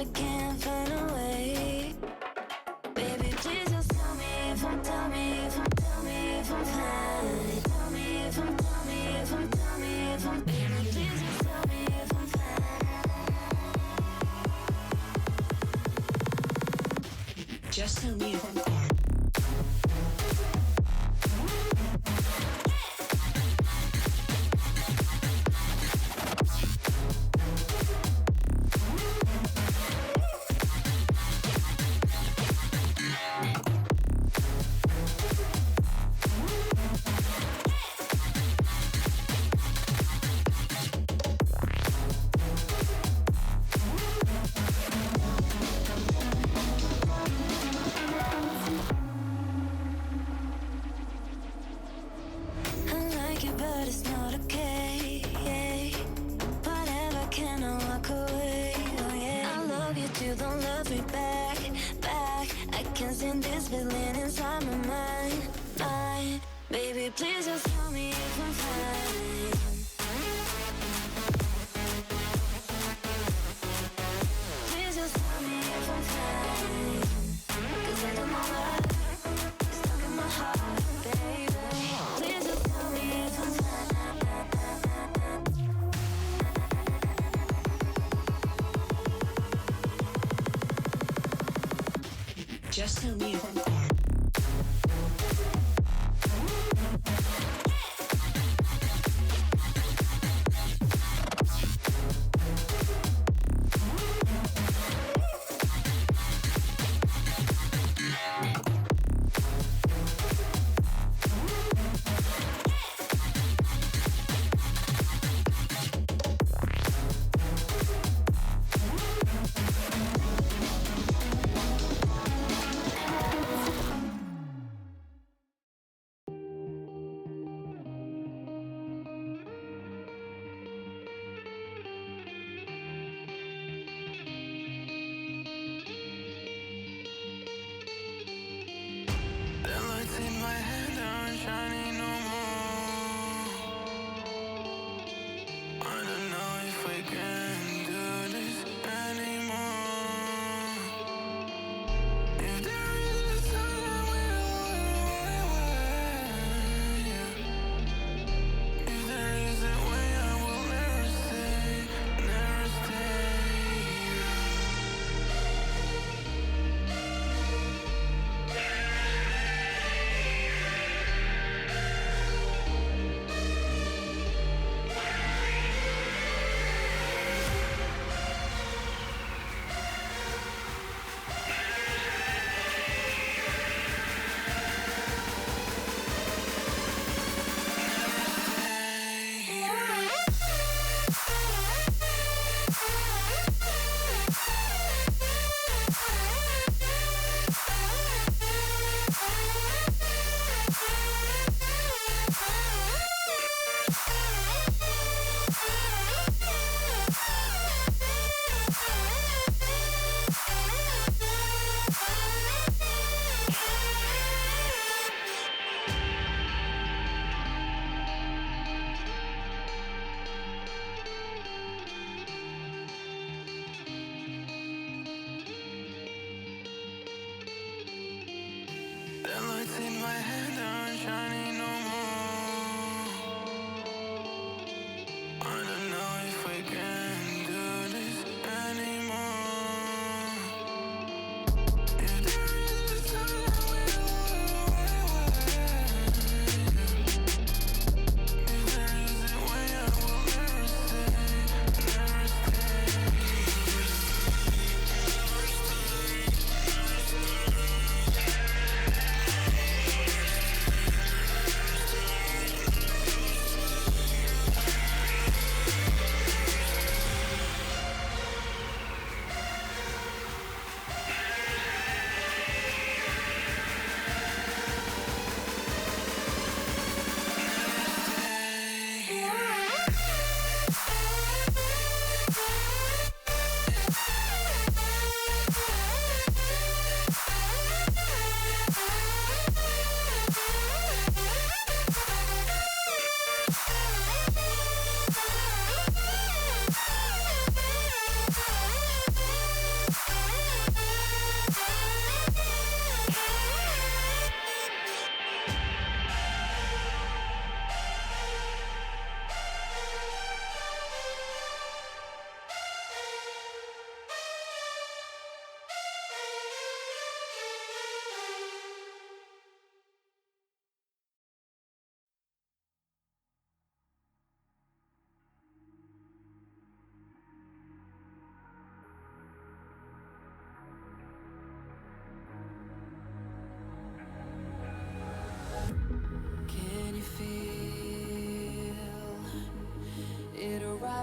I can't find a way. Baby, please just tell me if I'm, tell me if I'm, tell me if I'm fine. Tell me if I'm, tell me if I'm, tell me if I'm. Baby, please just tell me if I'm fine. Just tell me if I'm fine. But it's not okay. Whatever, can I walk away? Oh yeah. I love you too, don't love me back, back. I can't stand this feeling inside my mind. Baby, please just tell me if I'm fine. Please just tell me if I'm fine. 'Cause I don't know why it's stuck in my heart, baby. Please just tell me if I'm fine. Just tell me if I'm fine.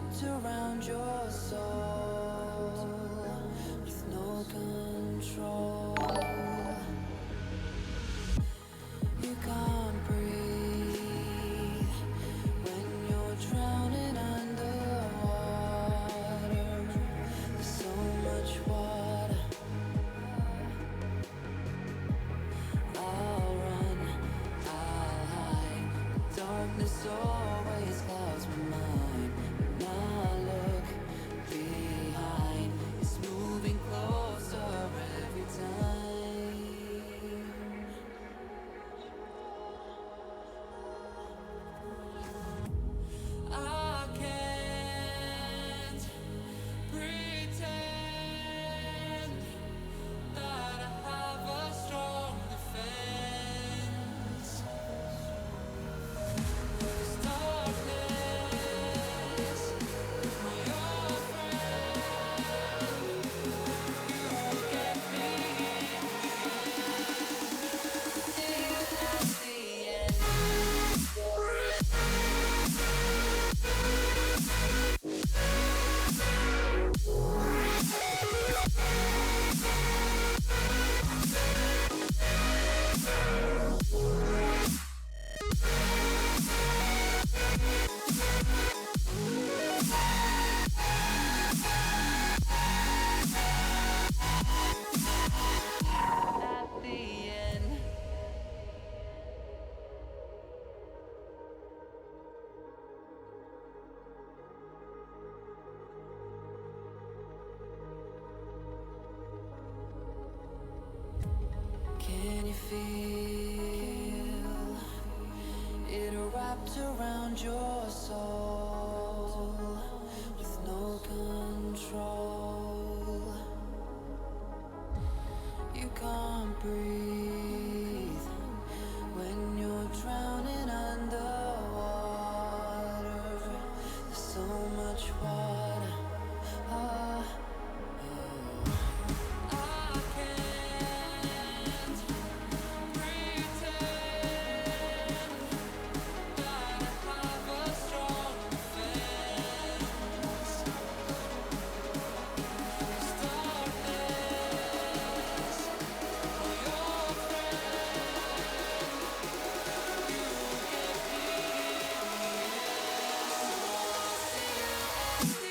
wrapped around your soul with no control. You can't breathe when you're drowning underwater. There's so much water. I'll run, I'll hide. Darkness always clouds my mind. When I look behind, it's moving closer every time. I can't pretend that I have a strong defense. 'Cause darkness, my old friend, you get me till at the end. At the end. Can you feel it wrapped around your soul with no control? You can't breathe when you're drowning underwater. There's so much water. Ah, I can't pretend that I have a strong defense. 'Cause darkness, my old friend, you get me till at the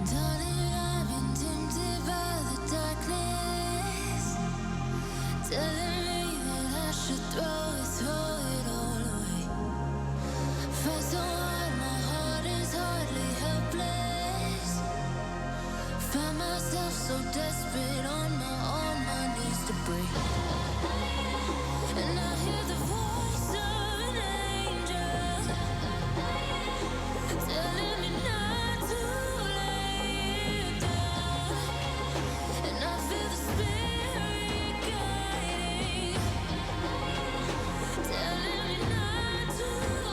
Darling, I've been tempted by the darkness, telling me that I should throw it all away. Fight so hard, my heart is hardly helpless. Find myself so desperate on my knees to break. And I hear the voice of an angel telling me not to lay it down. And I feel the spirit guiding, telling me not to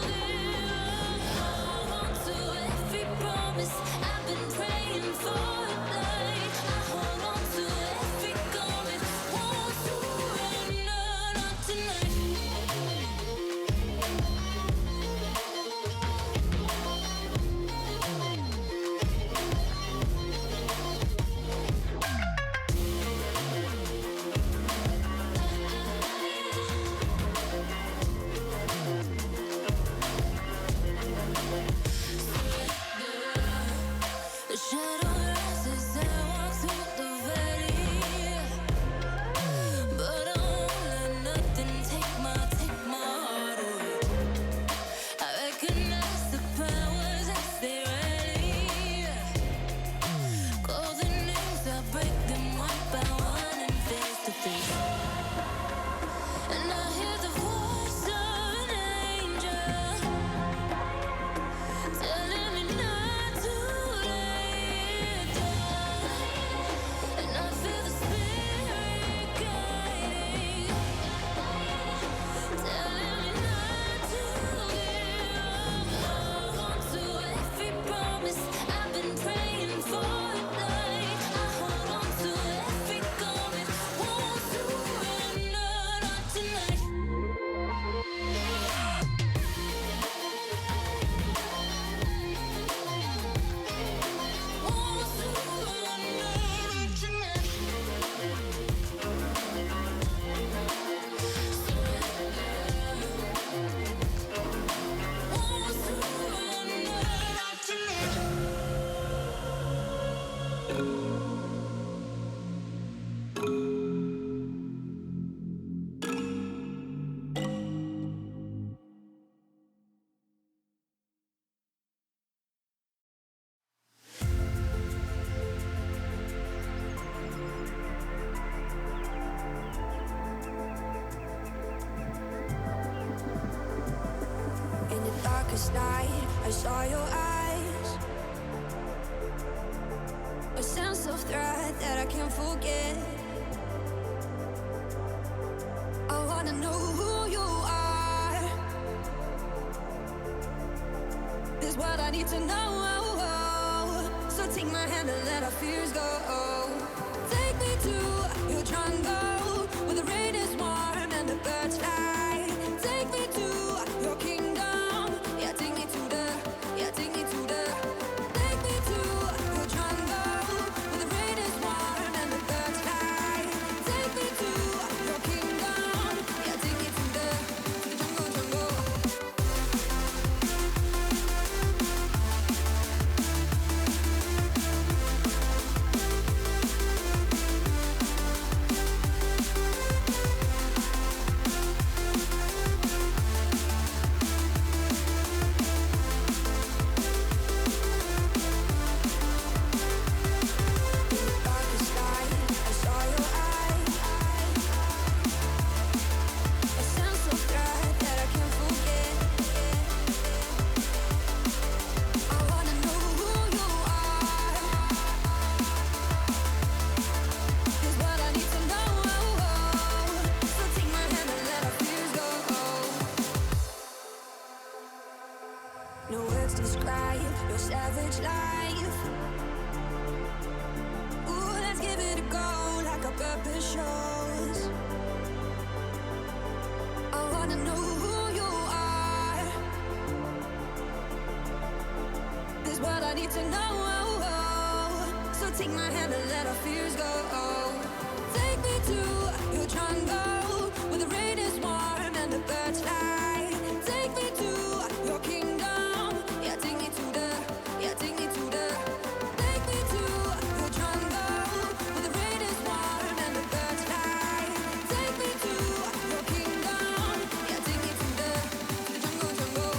give up. I hold on to every promise I've been praying for at night. I hold on to every promise, won't you darkest night, I saw your eyes. A sense of threat that I can't forget. I wanna know who you are. This is what I need to know. So take my hand and let our fears go. Take me to your jungle, where the rain is warm and the birds fly. Take me to your kingdom. Yeah, take me to the, yeah, take me to the. Take me to your jungle, where the rain is warm and the birds fly. Take me to your kingdom. Yeah, take me to the jungle, jungle. Darkest night, I saw your eyes. A sense of threat that I can't forget. I wanna know who you are. Is what I need to know. So take my hand and let our fears go. No words describe your savage life. Ooh, let's give it a go like our purpose shows. I wanna know who you are. This is what I need to know. So take my hand and let our fears go. Take me to your jungle, where the rain is warm and the birds fly. Take me to your kingdom. Yeah, take me to the, yeah, take me to the. Take me to your jungle, where the rain is warm and the birds fly. Take me to your kingdom. Yeah, take me to the jungle, jungle.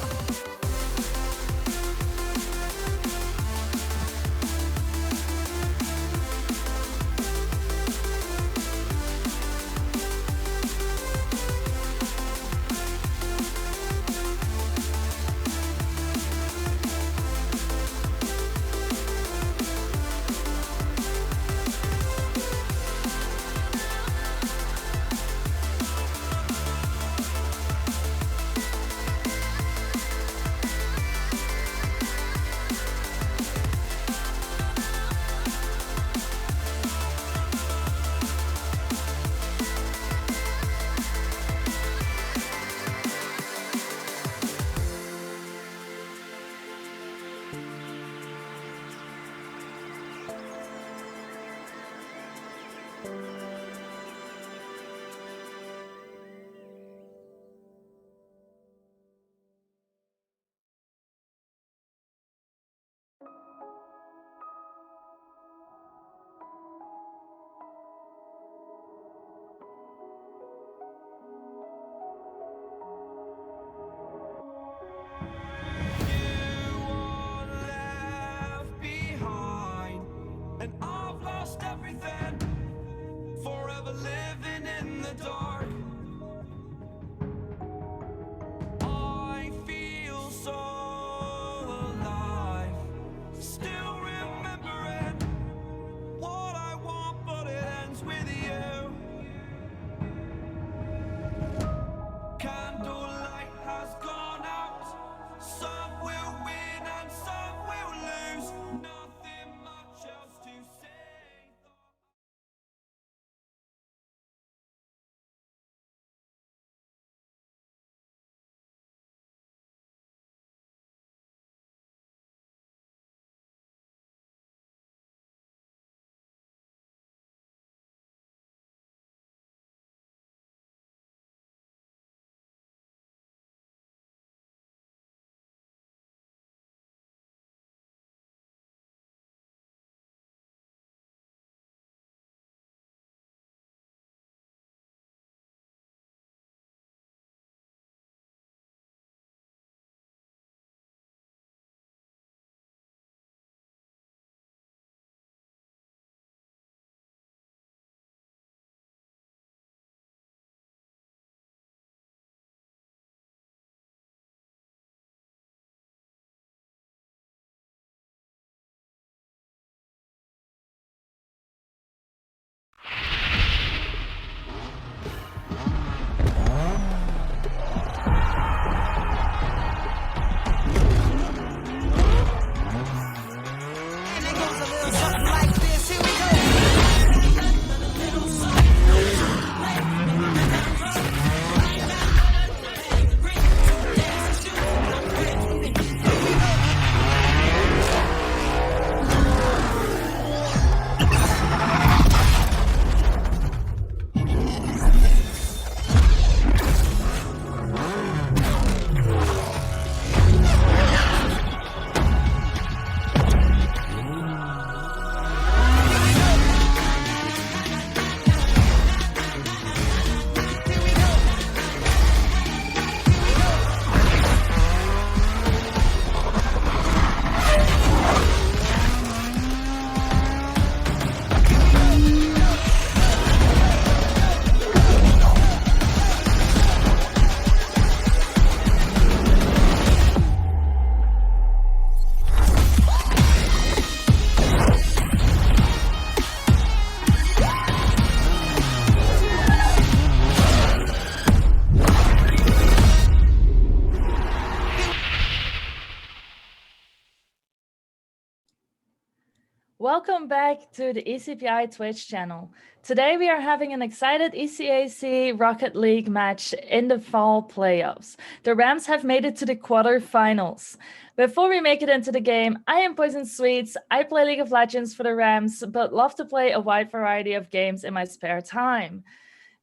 Welcome back to the ECPI Twitch channel. Today we are having an excited ECAC Rocket League match in the fall playoffs. The Rams have made it to the quarterfinals. Before we make it into the game, I am Poison Sweets. I play League of Legends for the Rams, but love to play a wide variety of games in my spare time.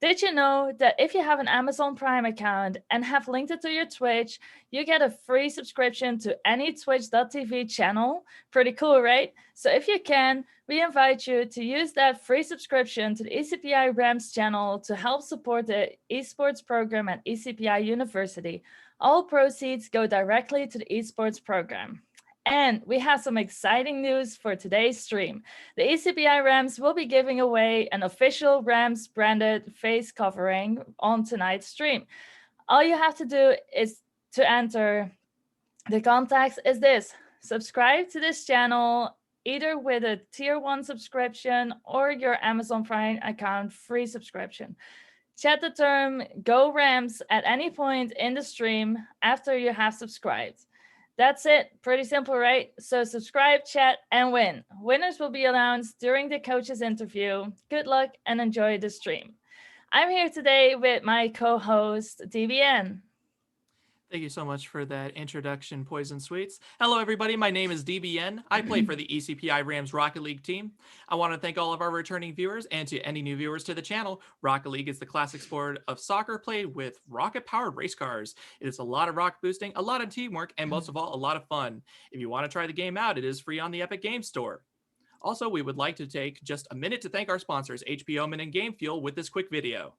Did you know that if you have an Amazon Prime account and have linked it to your Twitch, you get a free subscription to any twitch.tv channel? Pretty cool, right? So if you can, we invite you to use that free subscription to the ECPI Rams channel to help support the esports program at ECPI University. All proceeds go directly to the esports program. And we have some exciting news for today's stream. The ECPI Rams will be giving away an official Rams branded face covering on tonight's stream. All you have to do is to enter the context is this: subscribe to this channel either with a tier 1 subscription or your Amazon Prime account free subscription. Chat the term Go Rams at any point in the stream after you have subscribed. That's it. Pretty simple, right? So subscribe, chat, and win. Winners will be announced during the coach's interview. Good luck and enjoy the stream. I'm here today with my co-host, DBN. Thank you so much for that introduction, Poison Sweets. Hello, everybody. My name is DBN. I play for the ECPI Rams Rocket League team. I want to thank all of our returning viewers and to any new viewers to the channel. Rocket League is the classic sport of soccer played with rocket-powered race cars. It is a lot of rock boosting, a lot of teamwork, and most of all, a lot of fun. If you want to try the game out, it is free on the Epic Games Store. Also, we would like to take just a minute to thank our sponsors, HP Omen and Game Fuel, with this quick video.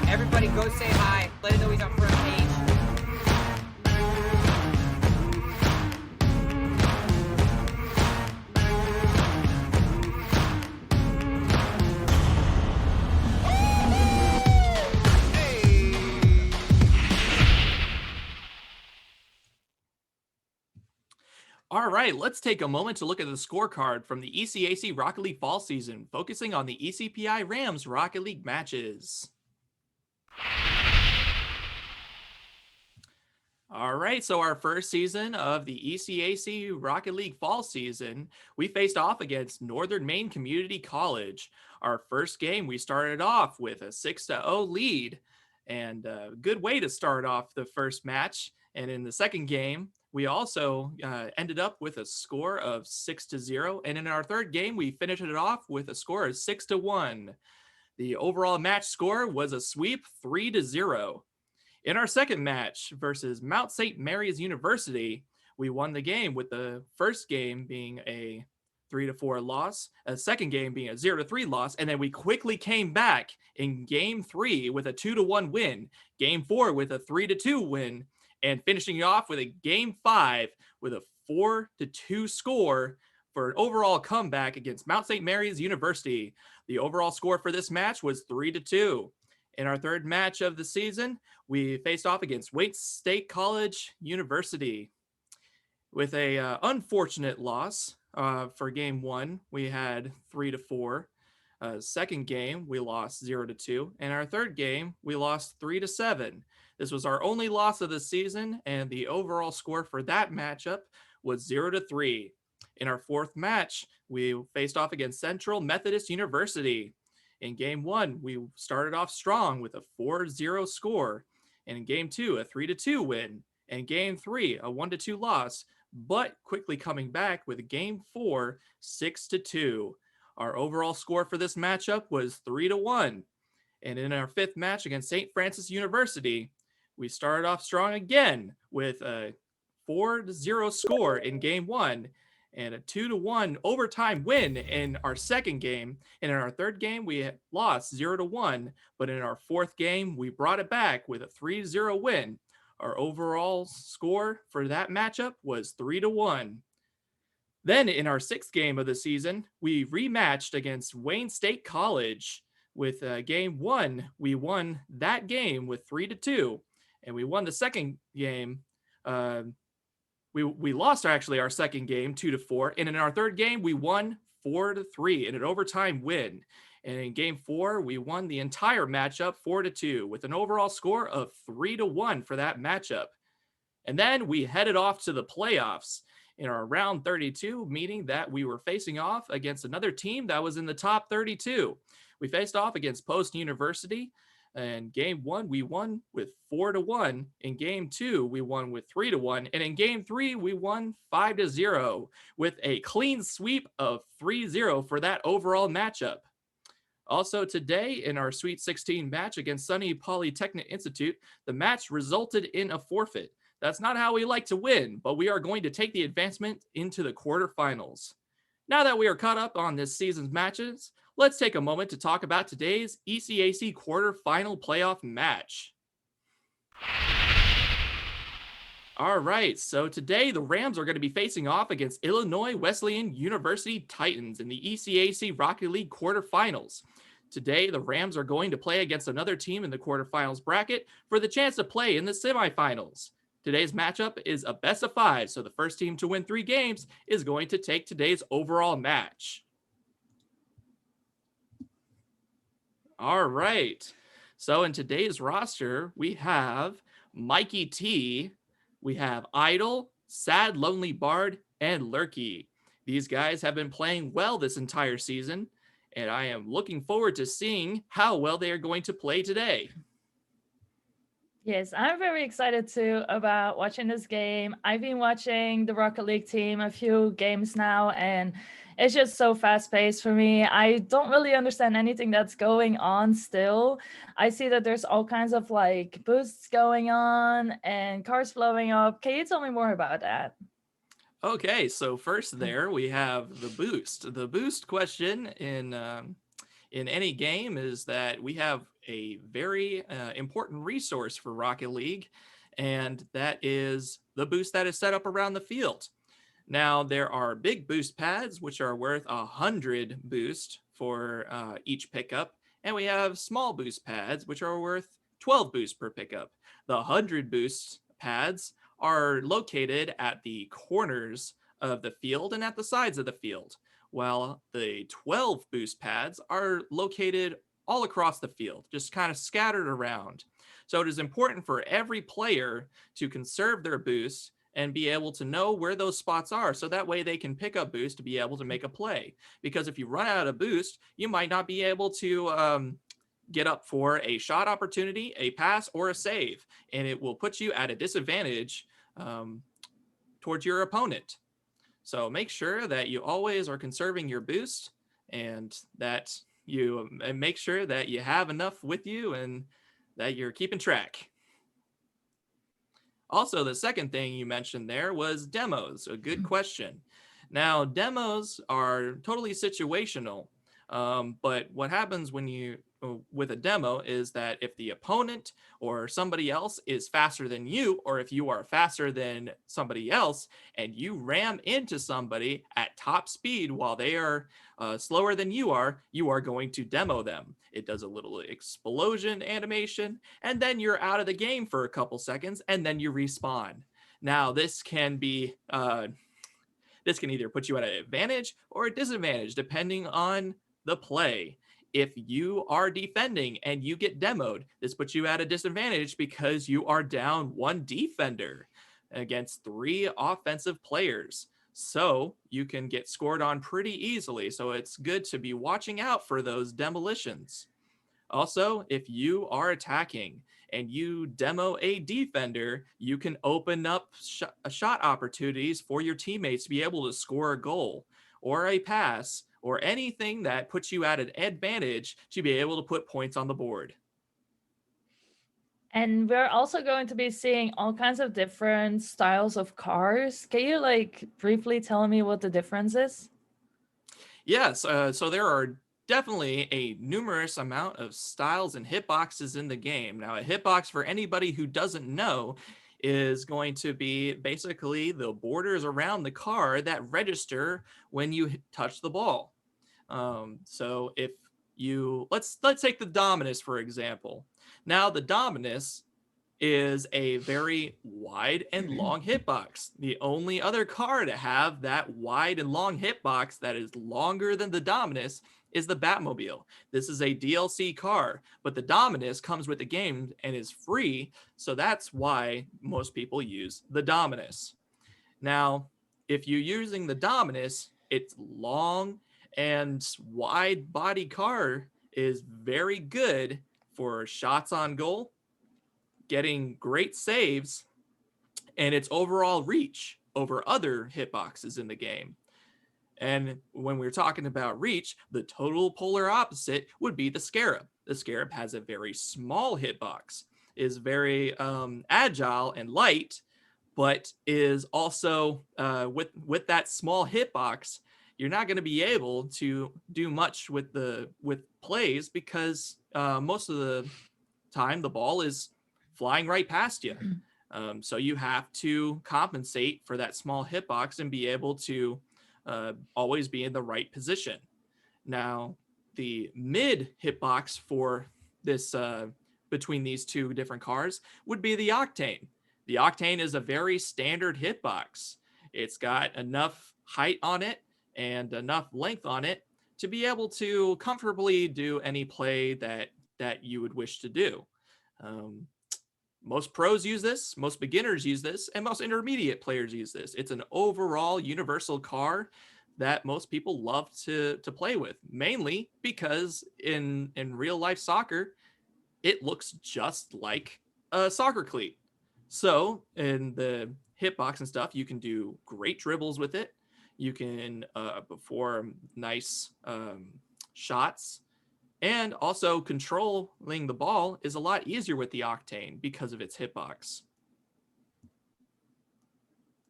Everybody go say hi. Let him know he's on front page. All right, let's take a moment to look at the scorecard from the ECAC Rocket League fall season, focusing on the ECPI Rams Rocket League matches. All right, so our first season of the ECAC Rocket League fall season, we faced off against Northern Maine Community College. Our first game, we started off with a 6-0 lead, and a good way to start off the first match. And in the second game, we also ended up with a score of 6-0. And in our third game, we finished it off with a score of 6-1. The overall match score was a sweep, 3-0. In our second match versus Mount St. Mary's University, we won the game with the first game being a 3-4 loss, a second game being a 0-3 loss, and then we quickly came back in game 3 with a 2-1 win, game 4 with a 3-2 win, and finishing off with a game 5 with a 4-2 score for an overall comeback against Mount St. Mary's University. The overall score for this match was 3-2. In our third match of the season, we faced off against Wayne State College University. With a unfortunate loss for game 1, we had 3-4. Second game, we lost 0-2. And our third game, we lost 3-7. This was our only loss of the season, and the overall score for that matchup was 0-3. In our fourth match, we faced off against Central Methodist University. In game 1, we started off strong with a 4-0 score. And in game 2, a 3-2 win. And game 3, a 1-2 loss, but quickly coming back with game 4, 6-2. Our overall score for this matchup was 3-1. And in our fifth match against St. Francis University, we started off strong again with a 4-0 score in game 1 and a 2-1 overtime win in our second game. And in our third game, we had lost 0-1, but in our fourth game, we brought it back with a 3-0 win. Our overall score for that matchup was 3-1. Then in our sixth game of the season, we rematched against Wayne State College. with game one, we won that game with 3-2, and we won the second game. We lost actually our second game 2-4, and in our third game we won 4-3 in an overtime win. And in game four, we won the entire matchup 4-2 with an overall score of 3-1 for that matchup. And then we headed off to the playoffs in our round 32, meaning that we were facing off against another team that was in the top 32. We faced off against Post University. In game one, we won with 4-1. In game two, we won with 3-1. And in game three, we won 5-0 with a clean sweep of 3-0 for that overall matchup. Also today in our Sweet 16 match against Sunny Polytechnic Institute, the match resulted in a forfeit. That's not how we like to win, but we are going to take the advancement into the quarterfinals. Now that we are caught up on this season's matches, let's take a moment to talk about today's ECAC quarterfinal playoff match. All right, so today the Rams are going to be facing off against Illinois Wesleyan University Titans in the ECAC Rocket League quarterfinals. Today, the Rams are going to play against another team in the quarterfinals bracket for the chance to play in the semifinals. Today's matchup is a best of 5, so the first team to win 3 games is going to take today's overall match. All right, so in today's roster, we have Mikey T, we have Idol, Sad Lonely Bard, and Lurky. These guys have been playing well this entire season, and I am looking forward to seeing how well they are going to play today. Yes, I'm very excited too about watching this game. I've been watching the Rocket League team a few games now, and it's just so fast paced for me. I don't really understand anything that's going on still. I see that there's all kinds of like boosts going on and cars blowing up. Can you tell me more about that? Okay, so first there we have the boost. The boost question in any game is that we have a very important resource for Rocket League, and that is the boost that is set up around the field. Now, there are big boost pads, which are worth 100 boost for each pickup, and we have small boost pads, which are worth 12 boost per pickup. The 100 boost pads are located at the corners of the field and at the sides of the field, while the 12 boost pads are located all across the field, just kind of scattered around. So it is important for every player to conserve their boost and be able to know where those spots are, so that way they can pick up boost to be able to make a play. Because if you run out of boost, you might not be able to get up for a shot opportunity, a pass, or a save, and it will put you at a disadvantage towards your opponent. So make sure that you always are conserving your boost, and that you make sure that you have enough with you and that you're keeping track. Also, the second thing you mentioned there was demos. A good question. Now, demos are totally situational, but what happens when you with a demo is that if the opponent or somebody else is faster than you, or if you are faster than somebody else and you ram into somebody at top speed while they are slower than you are going to demo them. It does a little explosion animation, and then you're out of the game for a couple seconds, and then you respawn. Now, this can be this can either put you at an advantage or a disadvantage depending on the play. If you are defending and you get demoed, this puts you at a disadvantage because you are down 1 defender against 3 offensive players. So you can get scored on pretty easily. So it's good to be watching out for those demolitions. Also, if you are attacking and you demo a defender, you can open up shot opportunities for your teammates to be able to score a goal or a pass, or anything that puts you at an advantage to be able to put points on the board. And we're also going to be seeing all kinds of different styles of cars. Can you like briefly tell me what the difference is? Yes, so there are definitely a numerous amount of styles and hitboxes in the game. Now, a hitbox, for anybody who doesn't know, is going to be basically the borders around the car that register when you touch the ball. So if let's take the Dominus for example. Now the Dominus is a very wide and long hitbox. The only other car to have that wide and long hitbox that is longer than the Dominus is the Batmobile. This is a DLC car, but the Dominus comes with the game and is free, so that's why most people use the Dominus. Now, if you're using the Dominus, its long and wide body car is very good for shots on goal, getting great saves, and its overall reach over other hitboxes in the game. And when we're talking about reach, the total polar opposite would be the Scarab. The Scarab has a very small hitbox, is very agile and light, but is also with that small hitbox, you're not going to be able to do much with plays because most of the time the ball is flying right past you. So you have to compensate for that small hitbox and be able to always be in the right position. Now, the mid hitbox for this between these two different cars would be the Octane. The Octane is a very standard hitbox. It's got enough height on it and enough length on it to be able to comfortably do any play that you would wish to do. Most pros use this, most beginners use this, and most intermediate players use this. It's an overall universal car that most people love to play with, mainly because in real life soccer, it looks just like a soccer cleat. So in the hitbox and stuff, you can do great dribbles with it. You can perform nice shots. And also controlling the ball is a lot easier with the Octane because of its hitbox.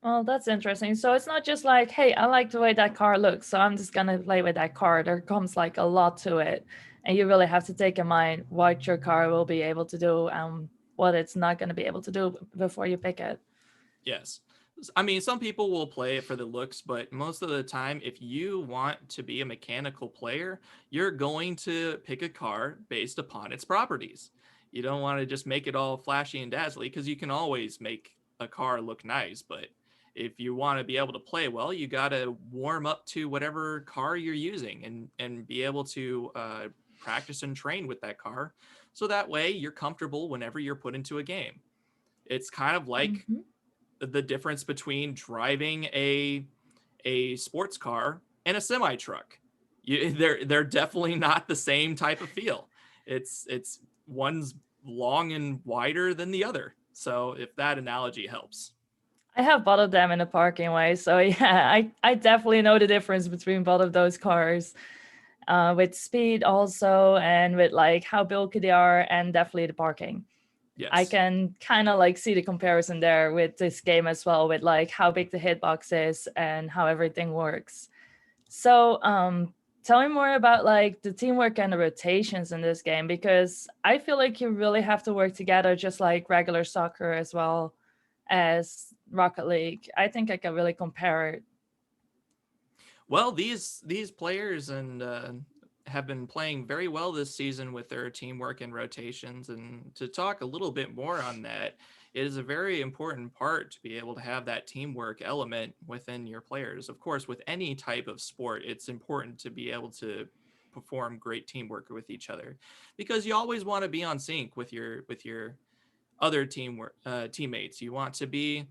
Well, that's interesting. So it's not just like, hey, I like the way that car looks, so I'm just gonna play with that car. There comes like a lot to it. And you really have to take in mind what your car will be able to do and what it's not going to be able to do before you pick it. Yes. I mean, some people will play it for the looks, but most of the time, if you want to be a mechanical player, you're going to pick a car based upon its properties. You don't want to just make it all flashy and dazzly because you can always make a car look nice. But if you want to be able to play well, you got to warm up to whatever car you're using and be able to practice and train with that car. So that way you're comfortable whenever you're put into a game. It's kind of like the difference between driving a sports car and a semi truck. They're definitely not the same type of feel. It's one's long and wider than the other. So if that analogy helps. I have both of them in a parking way. So yeah, I definitely know the difference between both of those cars. With speed also, and with like how bulky they are, and definitely the parking. Yes. I can kind of like see the comparison there with this game as well, with like how big the hitbox is and how everything works. So tell me more about like the teamwork and the rotations in this game, because I feel like you really have to work together just like regular soccer as well as Rocket League. I think I can really compare it. Well, these players and have been playing very well this season with their teamwork and rotations. And to talk a little bit more on that, it is a very important part to be able to have that teamwork element within your players. Of course, with any type of sport, it's important to be able to perform great teamwork with each other, because you always want to be on sync with your other teammates. You want to be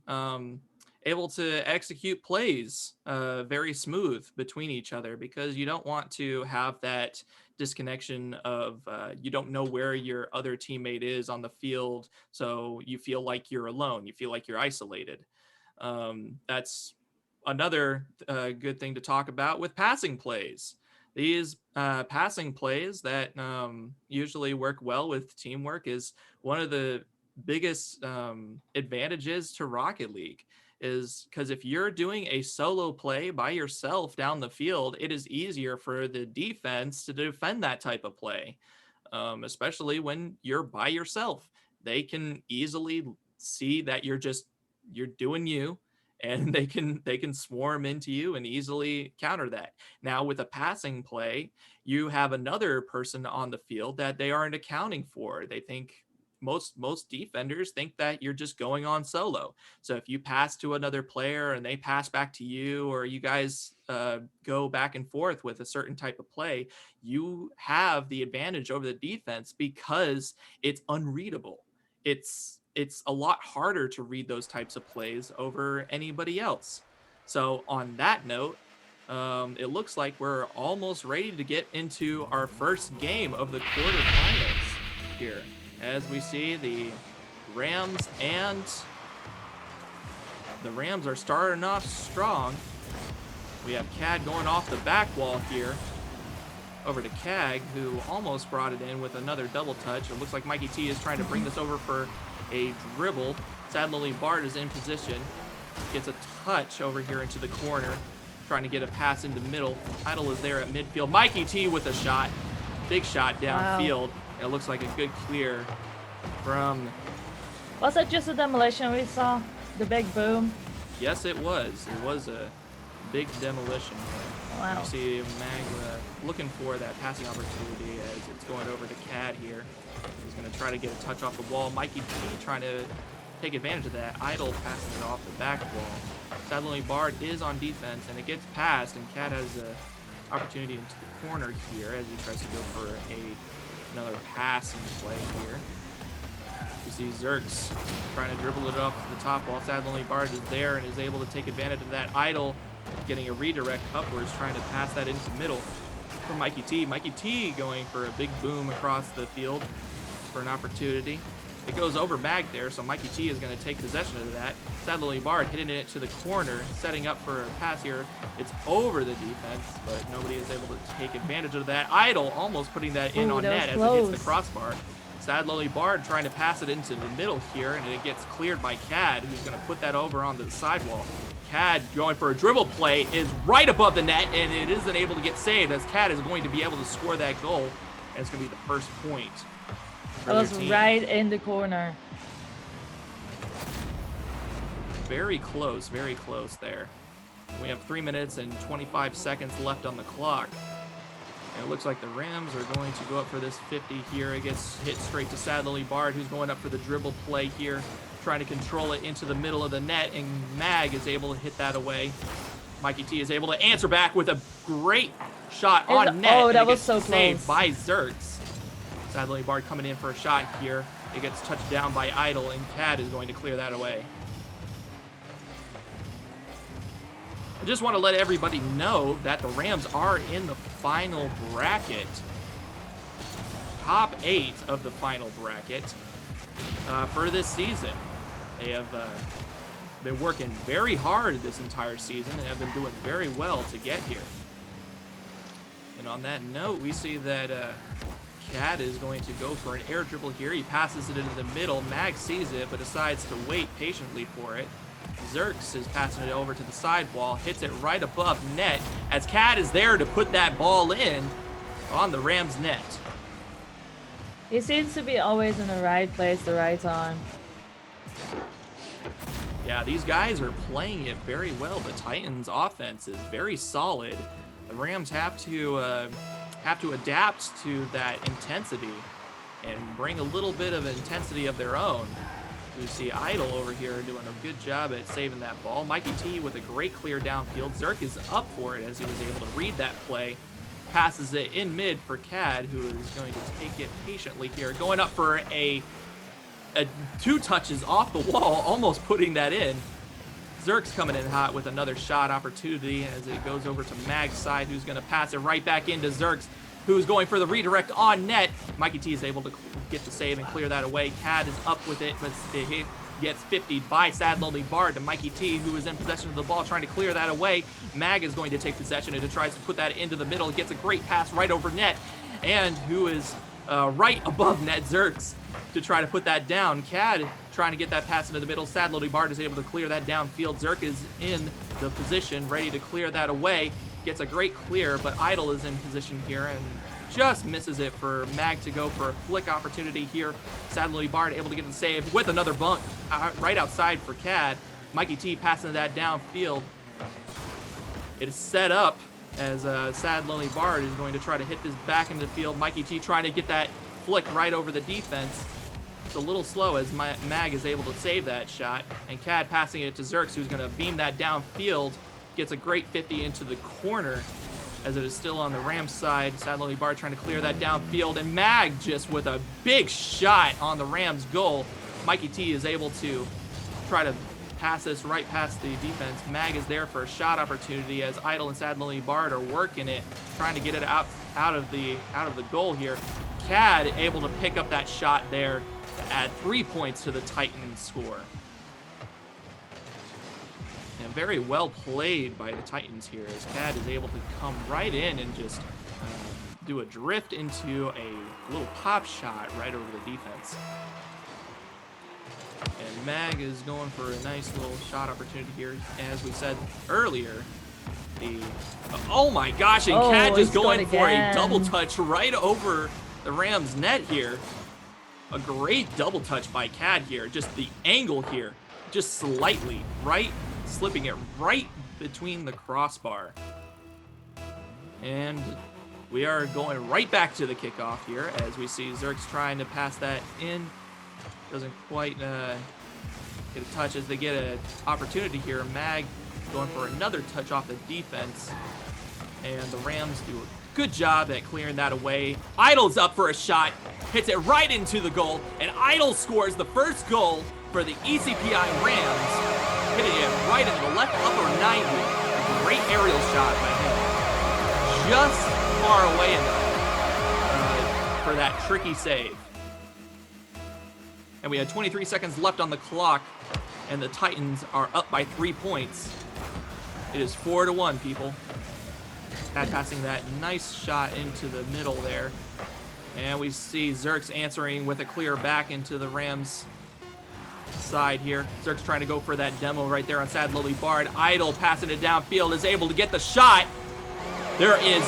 able to execute plays very smooth between each other, because you don't want to have that disconnection of you don't know where your other teammate is on the field, so you feel like you're alone, you feel like you're isolated. That's another good thing to talk about with passing plays. These passing plays that usually work well with teamwork is one of the biggest advantages to Rocket League, is because if you're doing a solo play by yourself down the field, it is easier for the defense to defend that type of play, especially when you're by yourself. They can easily see that you're doing you, and they can swarm into you and easily counter that. Now with a passing play, you have another person on the field that they aren't accounting for. They think most defenders think that you're just going on solo. So if you pass to another player and they pass back to you, or you guys go back and forth with a certain type of play, you have the advantage over the defense because it's unreadable. It's a lot harder to read those types of plays over anybody else. So on that note, it looks like we're almost ready to get into our first game of the quarterfinals here. As we see, the Rams are starting off strong. We have CAD going off the back wall here. Over to CAG, who almost brought it in with another double touch. It looks like Mikey T is trying to bring this over for a dribble. Sadly, Bard is in position. Gets a touch over here into the corner. Trying to get a pass into middle. Idle is there at midfield. Mikey T with a shot. Big shot downfield. It looks like a good clear from... Was that just a demolition we saw? The big boom? Yes, it was. It was a big demolition. Wow. You see Mag looking for that passing opportunity as it's going over to CAD here. He's going to try to get a touch off the wall. Mikey P trying to take advantage of that. Idle passing it off the back wall. Sadly, Bard is on defense, and it gets passed, and CAD has an opportunity into the corner here as he tries to go for another passing play here. You see Zerks trying to dribble it up to the top while Sadly Bard is there and is able to take advantage of that. Idle getting a redirect upwards, trying to pass that into middle for Mikey T. Mikey T going for a big boom across the field for an opportunity. It goes over Mag there, so Mikey T is going to take possession of that. Sadly Bard hitting it to the corner, setting up for a pass here. It's over the defense, but nobody is able to take advantage of that. Idle almost putting that in on net as it hits the crossbar. Sadly Bard trying to pass it into the middle here, and it gets cleared by CAD, who's going to put that over onto the sidewall. CAD going for a dribble play is right above the net, and it isn't able to get saved as CAD is going to be able to score that goal, and it's going to be the first point. That was right in the corner. Very close there. We have 3 minutes and 25 seconds left on the clock. And it looks like the Rams are going to go up for this 50 here. It gets hit straight to Sadly Bard, who's going up for the dribble play here, trying to control it into the middle of the net, and Mag is able to hit that away. Mikey T is able to answer back with a great shot on net. Oh, that was so saved close. by Zerks. Sadly Bard coming in for a shot here. It gets touched down by Idle, and CAD is going to clear that away. I just want to let everybody know that the Rams are in the final bracket. Top 8 of the final bracket for this season. They have been working very hard this entire season and have been doing very well to get here. And on that note, we see that CAD is going to go for an air dribble here. He passes it into the middle. Mag sees it, but decides to wait patiently for it. Zerks is passing it over to the sidewall, hits it right above net as CAD is there to put that ball in on the Rams net. He seems to be always in the right place, the right time. Yeah, these guys are playing it very well. The Titans' offense is very solid. The Rams have to adapt to that intensity and bring a little bit of intensity of their own. We see Idle over here doing a good job at saving that ball. Mikey T with a great clear downfield. Zerk is up for it as he was able to read that play. Passes it in mid for CAD, who is going to take it patiently here. Going up for a 2 touches off the wall, almost putting that in. Zerk's coming in hot with another shot opportunity as it goes over to Mag's side, who's going to pass it right back into Zerk's, who's going for the redirect on net. Mikey T is able to get the save and clear that away. CAD is up with it, but it gets 50 by Sadly Bard to Mikey T, who is in possession of the ball, trying to clear that away. Mag is going to take possession and tries to put that into the middle. It gets a great pass right over net, and who is right above net, Zerks, to try to put that down. CAD trying to get that pass into the middle. Sadly Bard is able to clear that downfield. Zerk is in the position, ready to clear that away. Gets a great clear, but Idle is in position here and just misses it for Mag to go for a flick opportunity here. Sadly Bard able to get the save with another bump right outside for CAD. Mikey T passing that downfield. It is set up as Sad Lonely Bard is going to try to hit this back into the field. Mikey T trying to get that flick right over the defense. It's a little slow as Mag is able to save that shot. And Cad passing it to Zerks, who's going to beam that downfield. Gets a great 50 into the corner as it is still on the Rams side. Sad Lonely Bard trying to clear that downfield. And Mag just with a big shot on the Rams goal. Mikey T is able to try to pass this right past the defense. Mag is there for a shot opportunity as Idle and Sad Lonely Bard are working it, trying to get it out of the goal here. Cad able to pick up that shot there to add 3 points to the Titans score. And very well played by the Titans here as Cad is able to come right in and just do a drift into a little pop shot right over the defense. And Mag is going for a nice little shot opportunity here. As we said earlier, oh my gosh, and Cad just going for a double touch right over the Rams net here. A great double touch by Cad here. Just the angle here, just slightly, right? Slipping it right between the crossbar. And we are going right back to the kickoff here as we see Zerks trying to pass that in. Doesn't quite get a touch as they get an opportunity here. Mag going for another touch off the defense. And the Rams do a good job at clearing that away. Idle's up for a shot. Hits it right into the goal. And Idle scores the first goal for the ECPI Rams. Hitting it right into the left upper 90. A great aerial shot by him. Just far away enough for that tricky save. And we had 23 seconds left on the clock, and the Titans are up by 3 points. It is 4-1, people. Cad passing that nice shot into the middle there. And we see Zerks answering with a clear back into the Rams side here. Zerks trying to go for that demo right there on Sad Lonely Bard. Idle passing it downfield is able to get the shot. There is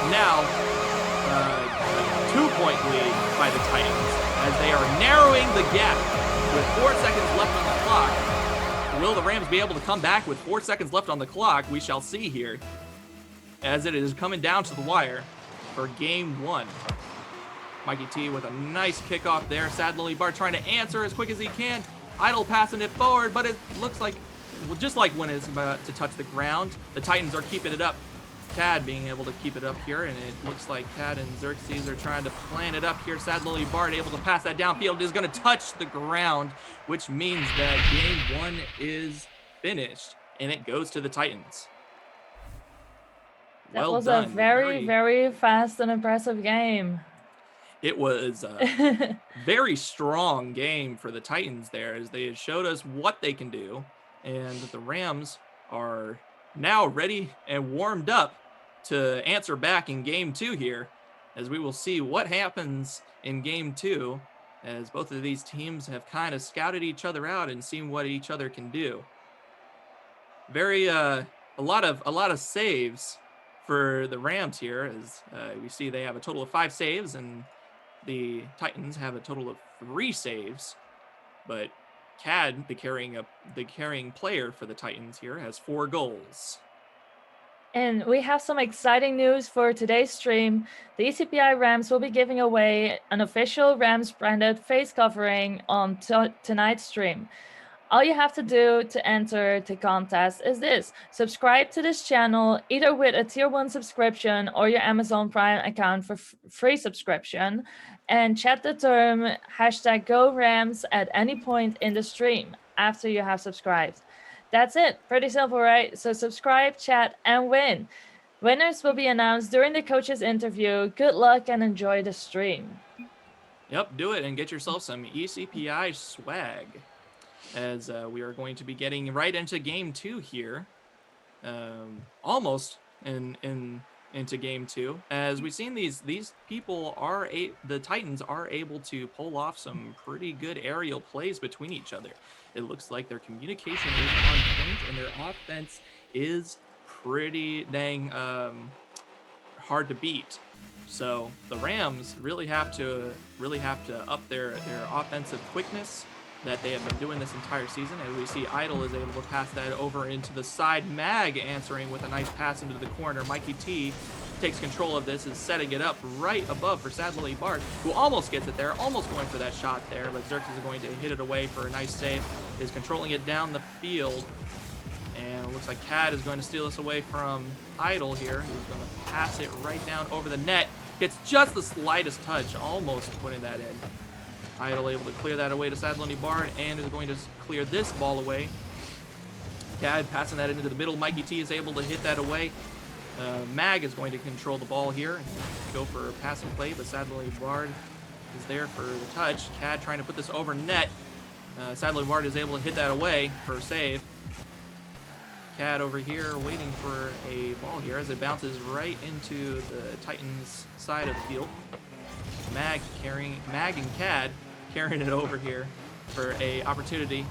now a 2-point lead by the Titans as they are narrowing the gap with 4 seconds left on the clock. Will the Rams be able to come back with 4 seconds left on the clock? We shall see here as it is coming down to the wire for game 1. Mikey T with a nice kickoff there. Sad Lonely Bard trying to answer as quick as he can. Idle passing it forward, but it looks like, well, just like when it's about to touch the ground, the Titans are keeping it up. Cad being able to keep it up here, and it looks like Cad and Xerxes are trying to plant it up here. Sad Lonely Bard able to pass that downfield. Is going to touch the ground, which means that game 1 is finished, and it goes to the Titans. That was a very, very fast and impressive game. It was a very strong game for the Titans there as they showed us what they can do, and the Rams are now ready and warmed up to answer back in game 2 here, as we will see what happens in game 2 as both of these teams have kind of scouted each other out and seen what each other can do. Very a lot of saves for the Rams here, as we see they have a total of 5 saves and the Titans have a total of 3 saves, but Cad, the carrying player for the Titans here, has 4 goals. And we have some exciting news for today's stream. The ECPI Rams will be giving away an official Rams branded face covering on tonight's stream. All you have to do to enter the contest is this: subscribe to this channel either with a tier 1 subscription or your Amazon Prime account for free subscription, and chat the term #GoRams at any point in the stream after you have subscribed. That's it. Pretty simple, right? So subscribe, chat, and win. Winners will be announced during the coach's interview. Good luck and enjoy the stream. Yep, do it and get yourself some ECPI swag, as we are going to be getting right into game 2 here, almost into game 2. As we've seen, these people the Titans are able to pull off some pretty good aerial plays between each other. It looks like their communication is on point and their offense is pretty dang hard to beat. So the Rams really have to up their offensive quickness that they have been doing this entire season. And we see Idle is able to pass that over into the side. Mag answering with a nice pass into the corner. Mikey T takes control of this, is setting it up right above for Sadly Bart, who almost gets it there, almost going for that shot there, but Zerx is going to hit it away for a nice save, is controlling it down the field, and it looks like Cad is going to steal this away from Idle here, who's going to pass it right down over the net, gets just the slightest touch, almost putting that in. Idle able to clear that away to Sadly Bart, and is going to clear this ball away. Cad passing that into the middle, Mikey T is able to hit that away. Mag is going to control the ball here and go for a passing play, but Sadly Bard is there for the touch. Cad trying to put this over net. Sadly Bard is able to hit that away for a save. Cad over here waiting for a ball here as it bounces right into the Titans side of the field. Mag and Cad carrying it over here for a opportunity.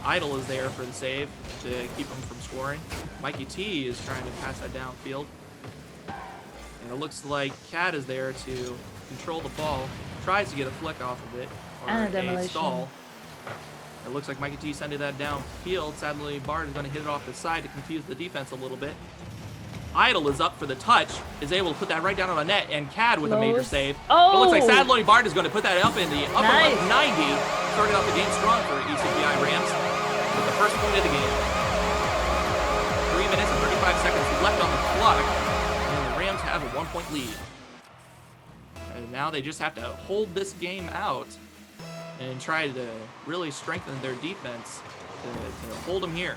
Idle is there for the save to keep him from scoring. Mikey T is trying to pass that downfield. And it looks like Cad is there to control the ball. Tries to get a flick off of it. Or And a a demolition. stall. It looks like Mikey T sending that downfield. Sadly, Bard is going to hit it off the side to confuse the defense a little bit. Idle is up for the touch, is able to put that right down on the net, and Cad with a major Close. save. Oh! It looks like Sadly Bard is going to put that up in the upper Nice. left 90. Starting off the game strong for ECPI Rams with the first point of the game. 3 minutes and 35 seconds left on the clock, and the Rams have a 1-point lead. And now they just have to hold this game out and try to really strengthen their defense to hold them here.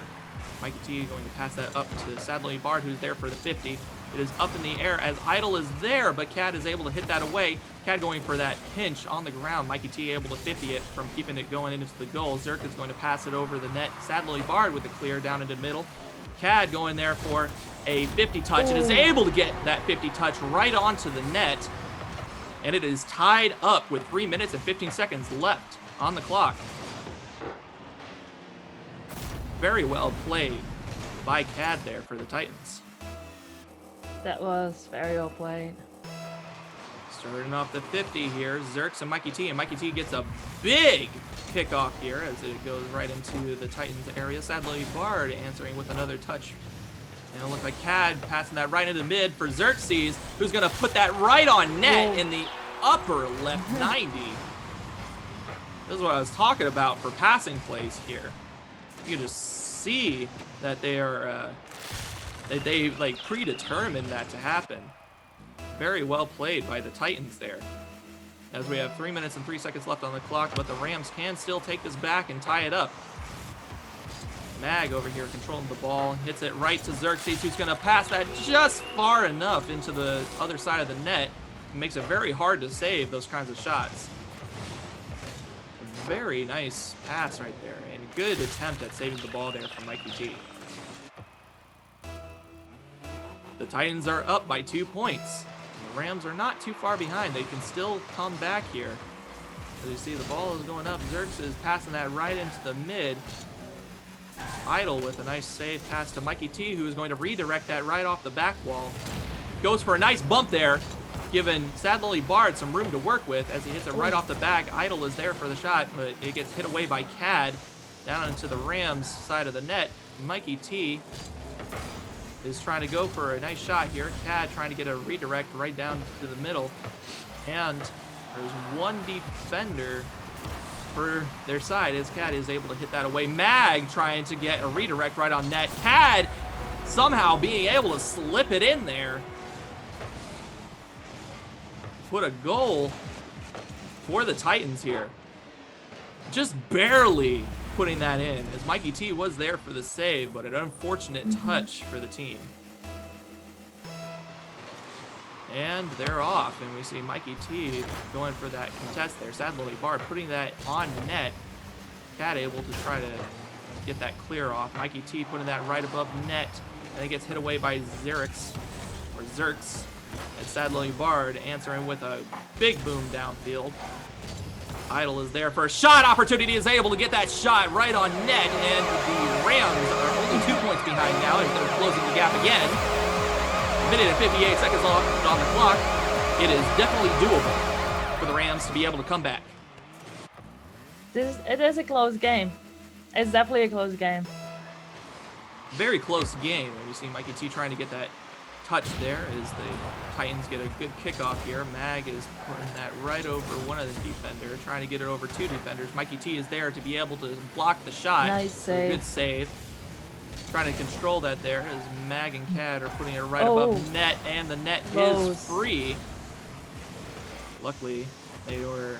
Mikey T going to pass that up to Sadly Bard, who's there for the 50. It is up in the air as Idle is there, but Cad is able to hit that away. Cad going for that pinch on the ground. Mikey T able to 50 it from keeping it going into the goal. Zerk is going to pass it over the net. Sadly Bard with the clear down into the middle. Cad going there for a 50 touch and is able to get that 50 touch right onto the net. And it is tied up with 3 minutes and 15 seconds left on the clock. Very well played by Cad there for the Titans. That was very well played. Starting off the 50 here, Zerx and Mikey T. And Mikey T gets a big kickoff here as it goes right into the Titans area. Sadly, Bard answering with another touch. And it looks like Cad passing that right into the mid for Xerxes, who's going to put that right on net in the upper left 90. This is what I was talking about for passing plays here. You can just see that they are they like predetermined that to happen. Very well played by the Titans there. As we have 3 minutes and 3 seconds left on the clock, but the Rams can still take this back and tie it up. Mag over here controlling the ball, hits it right to Xerxes, who's going to pass that just far enough into the other side of the net. It makes it very hard to save those kinds of shots. A very nice pass right there, and a good attempt at saving the ball there from Mikey T. The Titans are up by 2 points. The Rams are not too far behind. They can still come back here. As you see, the ball is going up. Zerx is passing that right into the mid. Idle with a nice save pass to Mikey T, who is going to redirect that right off the back wall. Goes for a nice bump there, giving Sadly Bard some room to work with as he hits it right off the back. Idle is there for the shot, but it gets hit away by Cad down into the Rams side of the net. Mikey T is trying to go for a nice shot here. Cad trying to get a redirect right down to the middle. And there's one defender for their side as Cad is able to hit that away. Mag trying to get a redirect right on net. Cad somehow being able to slip it in there. Put a goal for the Titans here. Just barely putting that in, as Mikey T was there for the save, but an unfortunate touch for the team. And they're off, and we see Mikey T going for that contest there. Sadly Bard putting that on net. Cad able to try to get that clear off. Mikey T putting that right above net, and it gets hit away by Xerx. And Sadly Bard answering with a big boom downfield. Idle is there for a shot opportunity, is able to get that shot right on net, and the Rams are only 2 points behind now as they're closing the gap again. A minute and 58 seconds left on the clock. It is definitely doable for the Rams to be able to come back. It is a close game. It's definitely a close game. Very close game. And we see Mikey T trying to get that touch there as the Titans get a good kickoff here. Mag is putting that right over one of the defenders, trying to get it over two defenders. Mikey T is there to be able to block the shot. Nice save. Good save. Trying to control that there as Mag and Cad are putting it right above net, and the net is free. Luckily, they were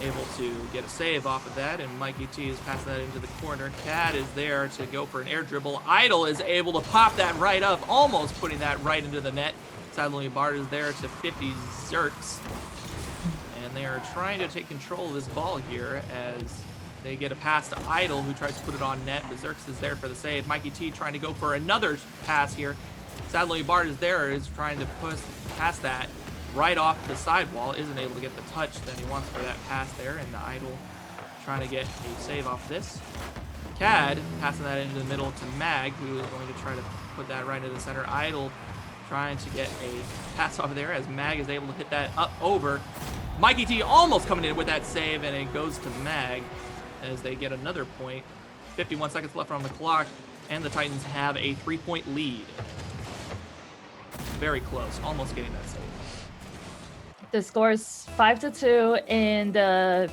able to get a save off of that, and Mikey T is passing that into the corner. Cad is there to go for an air dribble. Idol is able to pop that right up, almost putting that right into the net. Sadly, Bart is there to 50 Zerks, and they are trying to take control of this ball here as they get a pass to Idol, who tries to put it on net, but Zerks is there for the save. Mikey T trying to go for another pass here. Sadly, Bart is there, is trying to push past that right off the sidewall, isn't able to get the touch that he wants for that pass there, and the Idol trying to get a save off this. Cad passing that into the middle to Mag, who is going to try to put that right into the center. Idol trying to get a pass off there as Mag is able to hit that up over. Mikey T almost coming in with that save, and it goes to Mag as they get another point. 51 seconds left on the clock, and the Titans have a 3-point lead. Very close, almost getting that save. The score is 5-2 in the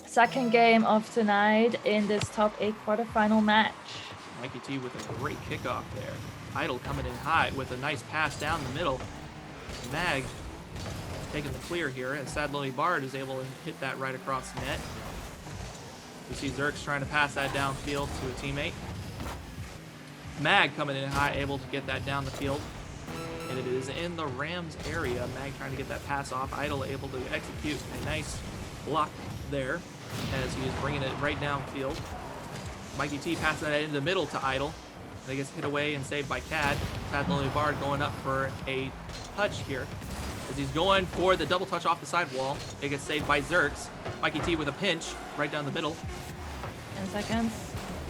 second game of tonight in this top 8 quarterfinal match. Mikey T with a great kickoff there. Idol coming in high with a nice pass down the middle. Mag taking the clear here, and Sadly Bard is able to hit that right across the net. We see Zerks trying to pass that downfield to a teammate. Mag coming in high, able to get that down the field. And it is in the Rams area. Mag trying to get that pass off. Idol able to execute a nice block there as he is bringing it right downfield. Mikey T passing that into the middle to Idol. They gets hit away and saved by Cad. Sadly Bard going up for a touch here. As he's going for the double touch off the sidewall, it gets saved by Zerks. Mikey T with a pinch right down the middle. 10 seconds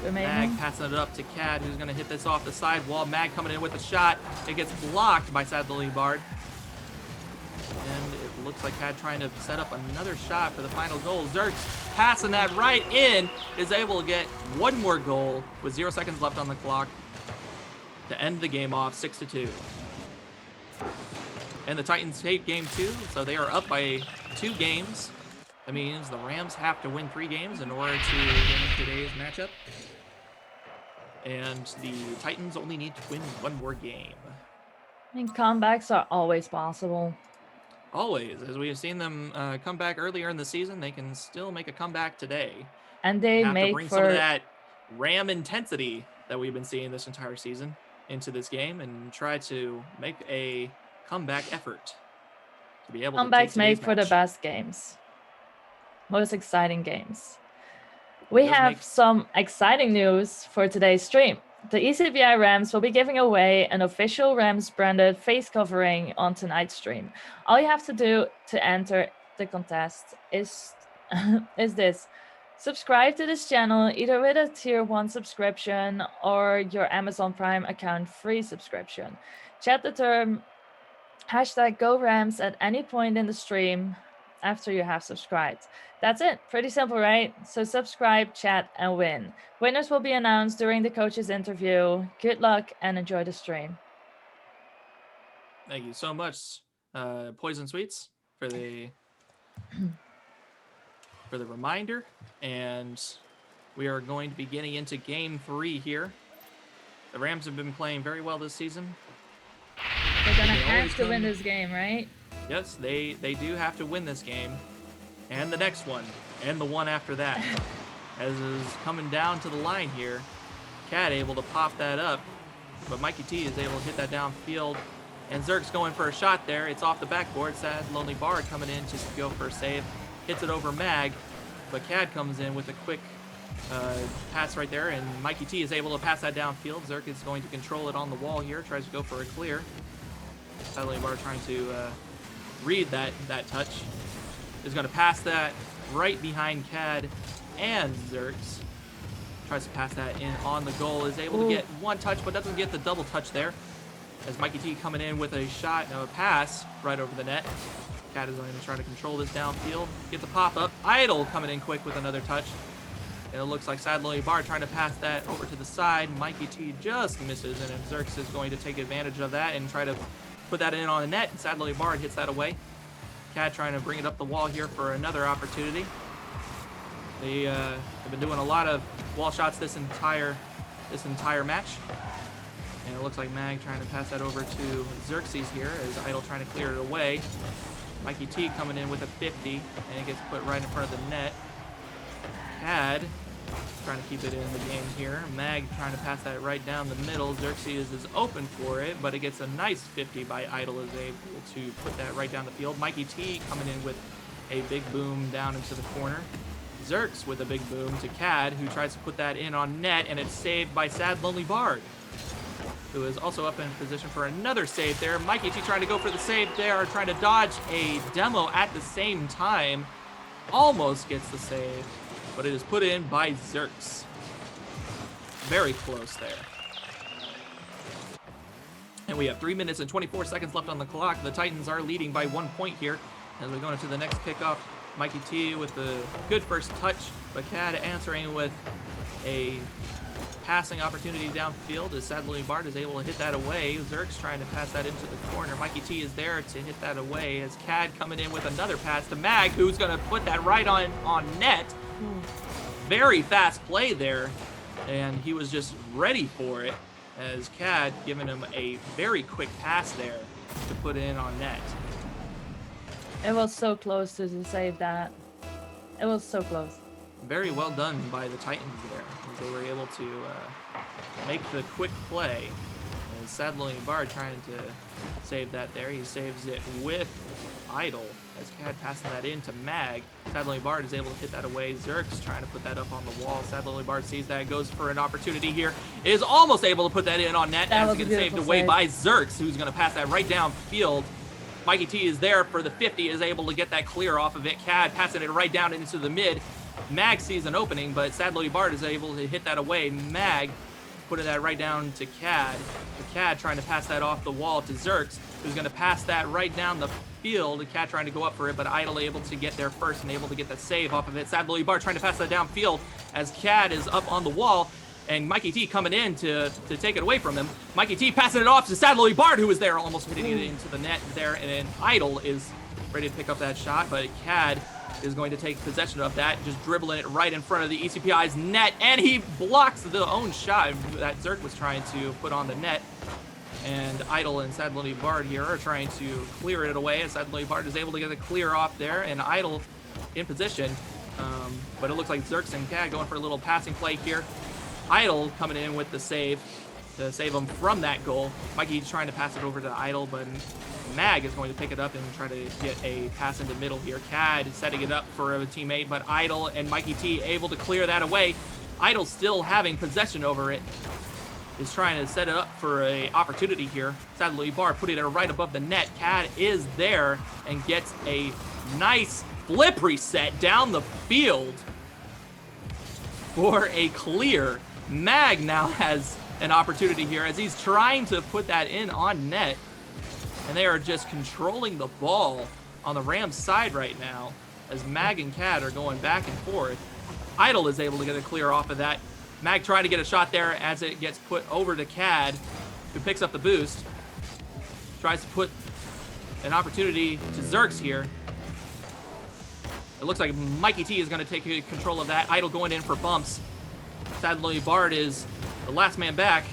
remaining. Mag passing it up to Cad, who's going to hit this off the sidewall. Mag coming in with a shot. It gets blocked by Sadly Bard. And it looks like Cad trying to set up another shot for the final goal. Zerks passing that right in, is able to get one more goal with 0 seconds left on the clock to end the game off 6-2. And the Titans take game 2, so they are up by 2 games. That means the Rams have to win 3 games in order to win today's matchup. And the Titans only need to win 1 more game. I mean, comebacks are always possible. Always. As we have seen them come back earlier in the season, they can still make a comeback today. And they have to make bring for some of that Ram intensity that we've been seeing this entire season into this game and try to make a comeback effort to be able to take comebacks made today's for the match. best games. Most exciting games. We Those have make- some exciting news for today's stream. The ECPI Rams will be giving away an official Rams branded face covering on tonight's stream. All you have to do to enter the contest is this. Subscribe to this channel either with a tier 1 subscription or your Amazon Prime account free subscription. Chat the term #GoRams at any point in the stream after you have subscribed. That's it. Pretty simple, right? So subscribe, chat, and win. Winners will be announced during the coach's interview. Good luck and enjoy the stream. Thank you so much, Poison Sweets, for the reminder. And we are going to be getting into game 3 here. The Rams have been playing very well this season. They're gonna They always have to win come- this game, right? Yes, they do have to win this game, and the next one, and the one after that. As is coming down to the line here, Cad able to pop that up, but Mikey T is able to hit that downfield, and Zerk's going for a shot there. It's off the backboard. Sad Lonely Bard coming in to go for a save, hits it over Mag, but Cad comes in with a quick pass right there, and Mikey T is able to pass that downfield. Zerk is going to control it on the wall here, tries to go for a clear. Sad Lonely Bard trying to read that touch. Is going to pass that right behind Cad and Zerks. Tries to pass that in on the goal. Is able to get one touch, but doesn't get the double touch there. As Mikey T coming in with a shot, no, a pass right over the net. Cat is going to try to control this downfield. Get the pop-up. Idle coming in quick with another touch. And it looks like Sad Lonely Bard trying to pass that over to the side. Mikey T just misses, and Xerx is going to take advantage of that and try to put that in on the net. And Sad Lonely Bard hits that away. Cat trying to bring it up the wall here for another opportunity. They have been doing a lot of wall shots this entire match. And it looks like Mag trying to pass that over to Xerxes here as Idle trying to clear it away. Mikey T coming in with a 50, and it gets put right in front of the net. Cad trying to keep it in the game here. Mag trying to pass that right down the middle. Xerxes is open for it, but it gets a nice 50 by Idle, is able to put that right down the field. Mikey T coming in with a big boom down into the corner. Xerx with a big boom to Cad, who tries to put that in on net, and it's saved by Sad Lonely Bard, who is also up in position for another save there. Mikey T trying to go for the save there, trying to dodge a demo at the same time. Almost gets the save, but it is put in by Xerx. Very close there. And we have 3 minutes and 24 seconds left on the clock. The Titans are leading by 1 point here as we go into the next kickoff. Mikey T with the good first touch, but Cad answering with a passing opportunity downfield as Sad Lonely Bard is able to hit that away. Xerx trying to pass that into the corner. Mikey T is there to hit that away as Cad coming in with another pass to Mag, who's going to put that right on net. Very fast play there, and he was just ready for it as Cad giving him a very quick pass there to put in on net. It was so close to save that. It was so close. Very well done by the Titans there, as they were able to make the quick play. And Sad Lonely Bard trying to save that there. He saves it with Idle as Cad passing that in to Mag. Sad Lonely Bard is able to hit that away. Xerx trying to put that up on the wall. Sad Lonely Bard sees that, goes for an opportunity here. Is almost able to put that in on net as it gets saved away by Xerx, who's going to pass that right downfield. Mikey T is there for the 50, is able to get that clear off of it. Cad passing it right down into the mid. Mag sees an opening, but Sad Lonely Bard is able to hit that away. Mag putting that right down to Cad. Cad trying to pass that off the wall to Xerx, who's going to pass that right down the field. Cad trying to go up for it, but Idle able to get there first and able to get that save off of it. Sad Lonely Bard trying to pass that downfield as Cad is up on the wall, and Mikey T coming in to take it away from him. Mikey T passing it off to Sad Lonely Bard, who was there almost hitting it into the net there, and then Idle is ready to pick up that shot, but Cad is going to take possession of that, just dribbling it right in front of the ECPI's net, and he blocks the own shot that Xerx was trying to put on the net. And Idle and Sad Lonely Bard here are trying to clear it away, and Sad Lonely Bard is able to get a clear off there, and Idle in position. But it looks like Xerx and Cad going for a little passing play here. Idle coming in with the save to save him from that goal. Mikey trying to pass it over to Idle, but Mag is going to pick it up and try to get a pass into middle here. Cad setting it up for a teammate, but Idle and Mikey T able to clear that away. Idle still having possession over it, is trying to set it up for a opportunity here. Sad Lonely Bard putting it right above the net. Cad is there and gets a nice flip reset down the field for a clear. Mag now has an opportunity here as he's trying to put that in on net, and they are just controlling the ball on the Rams side right now as Mag and Cad are going back and forth. Idle is able to get a clear off of that. Mag trying to get a shot there as it gets put over to Cad, who picks up the boost. Tries to put an opportunity to Xerx here. It looks like Mikey T is going to take control of that. Idle going in for bumps. Sad Lonely Bard is the last man back.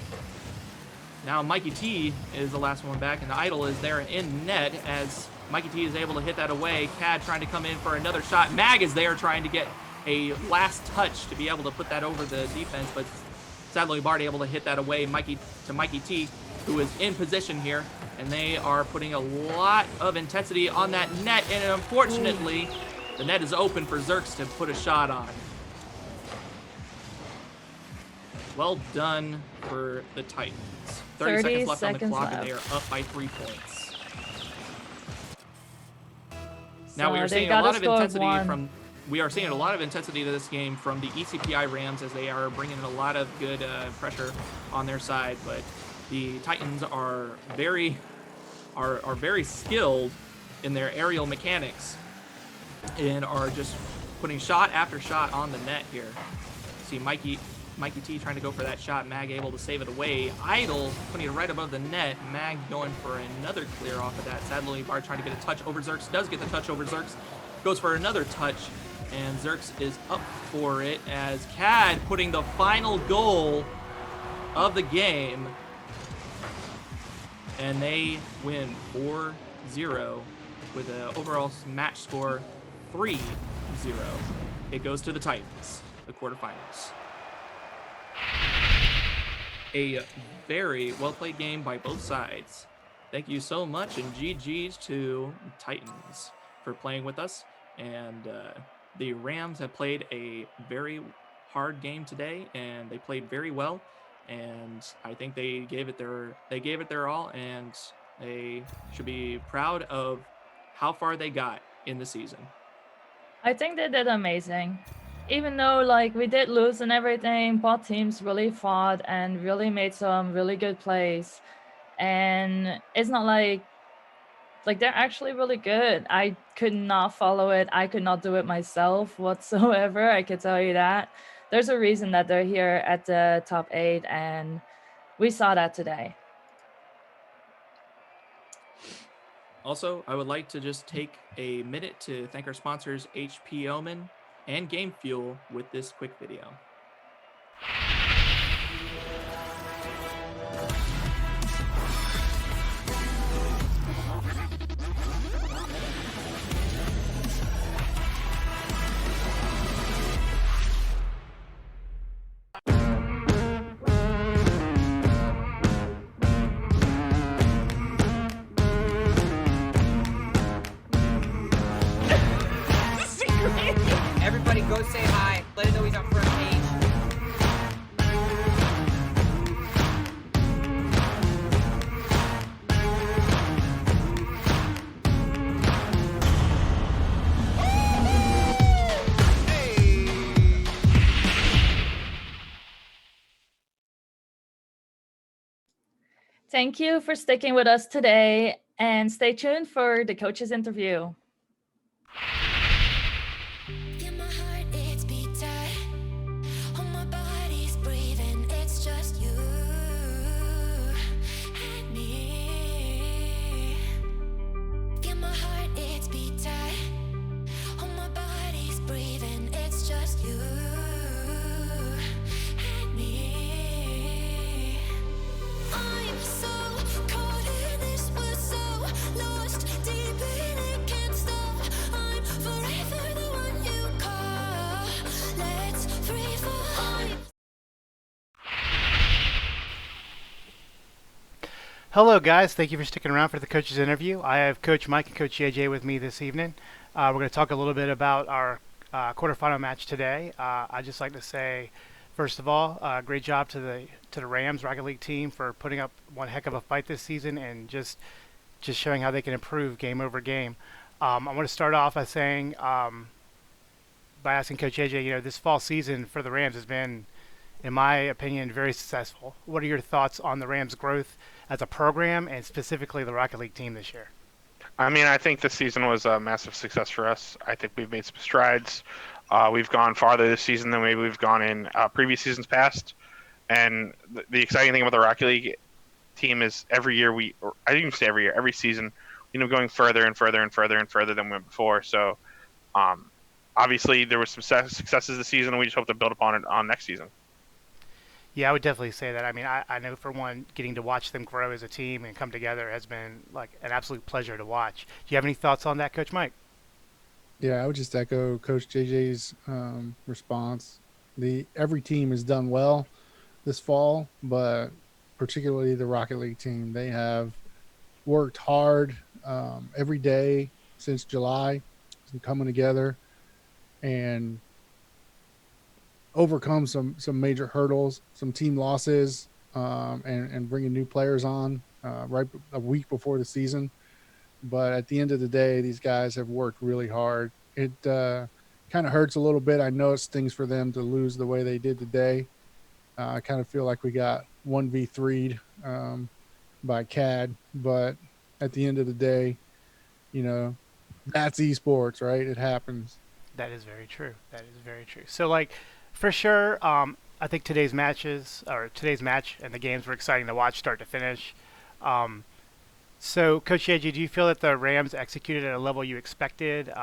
Now Mikey T is the last one back, and Idle is there in net as Mikey T is able to hit that away. Cad trying to come in for another shot. Mag is there trying to get a last touch to be able to put that over the defense, but Sad Lonely Bard able to hit that away. Mikey T, who is in position here, and they are putting a lot of intensity on that net, and unfortunately, the net is open for Xerx to put a shot on. Well done for the Titans. 30 seconds left on the clock, and they are up by 3 points. Now we are seeing a lot of intensity we are seeing a lot of intensity to this game from the ECPI Rams as they are bringing in a lot of good pressure on their side, but the Titans are very skilled in their aerial mechanics and are just putting shot after shot on the net here. See Mikey T trying to go for that shot. Mag able to save it away. Idle putting it right above the net. Mag going for another clear off of that. Sadly, Bar trying to get a touch over Zerks. Does get the touch over Zerks. Goes for another touch. And Zerks is up for it as CAD putting the final goal of the game. And they win 4-0 with an overall match score 3-0. It goes to the Titans, the quarterfinals. A very well-played game by both sides. Thank you so much, and GG's to Titans for playing with us. And the Rams have played a very hard game today, and they played very well. And I think they gave it their all, and they should be proud of how far they got in the season. I think they did amazing. Even though like we did lose and everything, both teams really fought and really made some really good plays. And it's not like they're actually really good. I could not follow it. I could not do it myself whatsoever. I could tell you that. There's a reason that they're here at the top 8, and we saw that today. Also, I would like to just take a minute to thank our sponsors, HP Omen and Game Fuel, with this quick video. Everybody go say hi. Let it know he's on front page. Thank you for sticking with us today, and stay tuned for the coach's interview. Feel my heart, it's beat tight. All my body's breathing, it's just you and me. Feel my heart, it's beat tight. All my body's breathing, it's just you and me. I'm so caught in this, we're so lost deep in it, can't stop. I'm forever the one you call. Let's free fall. Hello, guys. Thank you for sticking around for the coach's interview. I have Coach Mike and Coach JJ with me this evening. We're going to talk a little bit about our quarterfinal match today. I'd just like to say, first of all, great job to the Rams Rocket League team for putting up one heck of a fight this season and just showing how they can improve game over game. I want to start off by saying, by asking Coach JJ, this fall season for the Rams has been, in my opinion, very successful. What are your thoughts on the Rams' growth as a program and specifically the Rocket League team this year? I mean, I think this season was a massive success for us. I think we've made some strides. We've gone farther this season than maybe we've gone in previous seasons past. And the exciting thing about the Rocket League team is every year I didn't even say every year, every season, we end up going further and further and further and further than we went before. So obviously there was some successes this season, and we just hope to build upon it on next season. Yeah, I would definitely say that. I mean, I know for one, getting to watch them grow as a team and come together has been like an absolute pleasure to watch. Do you have any thoughts on that, Coach Mike? Yeah, I would just echo Coach JJ's response. Every team has done well this fall, but particularly the Rocket League team. They have worked hard every day since July, coming together and overcome some major hurdles, some team losses, and bringing new players on right a week before the season. But at the end of the day, these guys have worked really hard. It kind of hurts a little bit. I know it stings for them to lose the way they did today. I kind of feel like we got 1v3'd by CAD. But at the end of the day, You know, that's esports, right? It happens. That is very true. That is very true. So, like, for sure, I think today's matches or today's match and the games were exciting to watch, start to finish. Um, so, Coach AJ, do you feel that the Rams executed at a level you expected?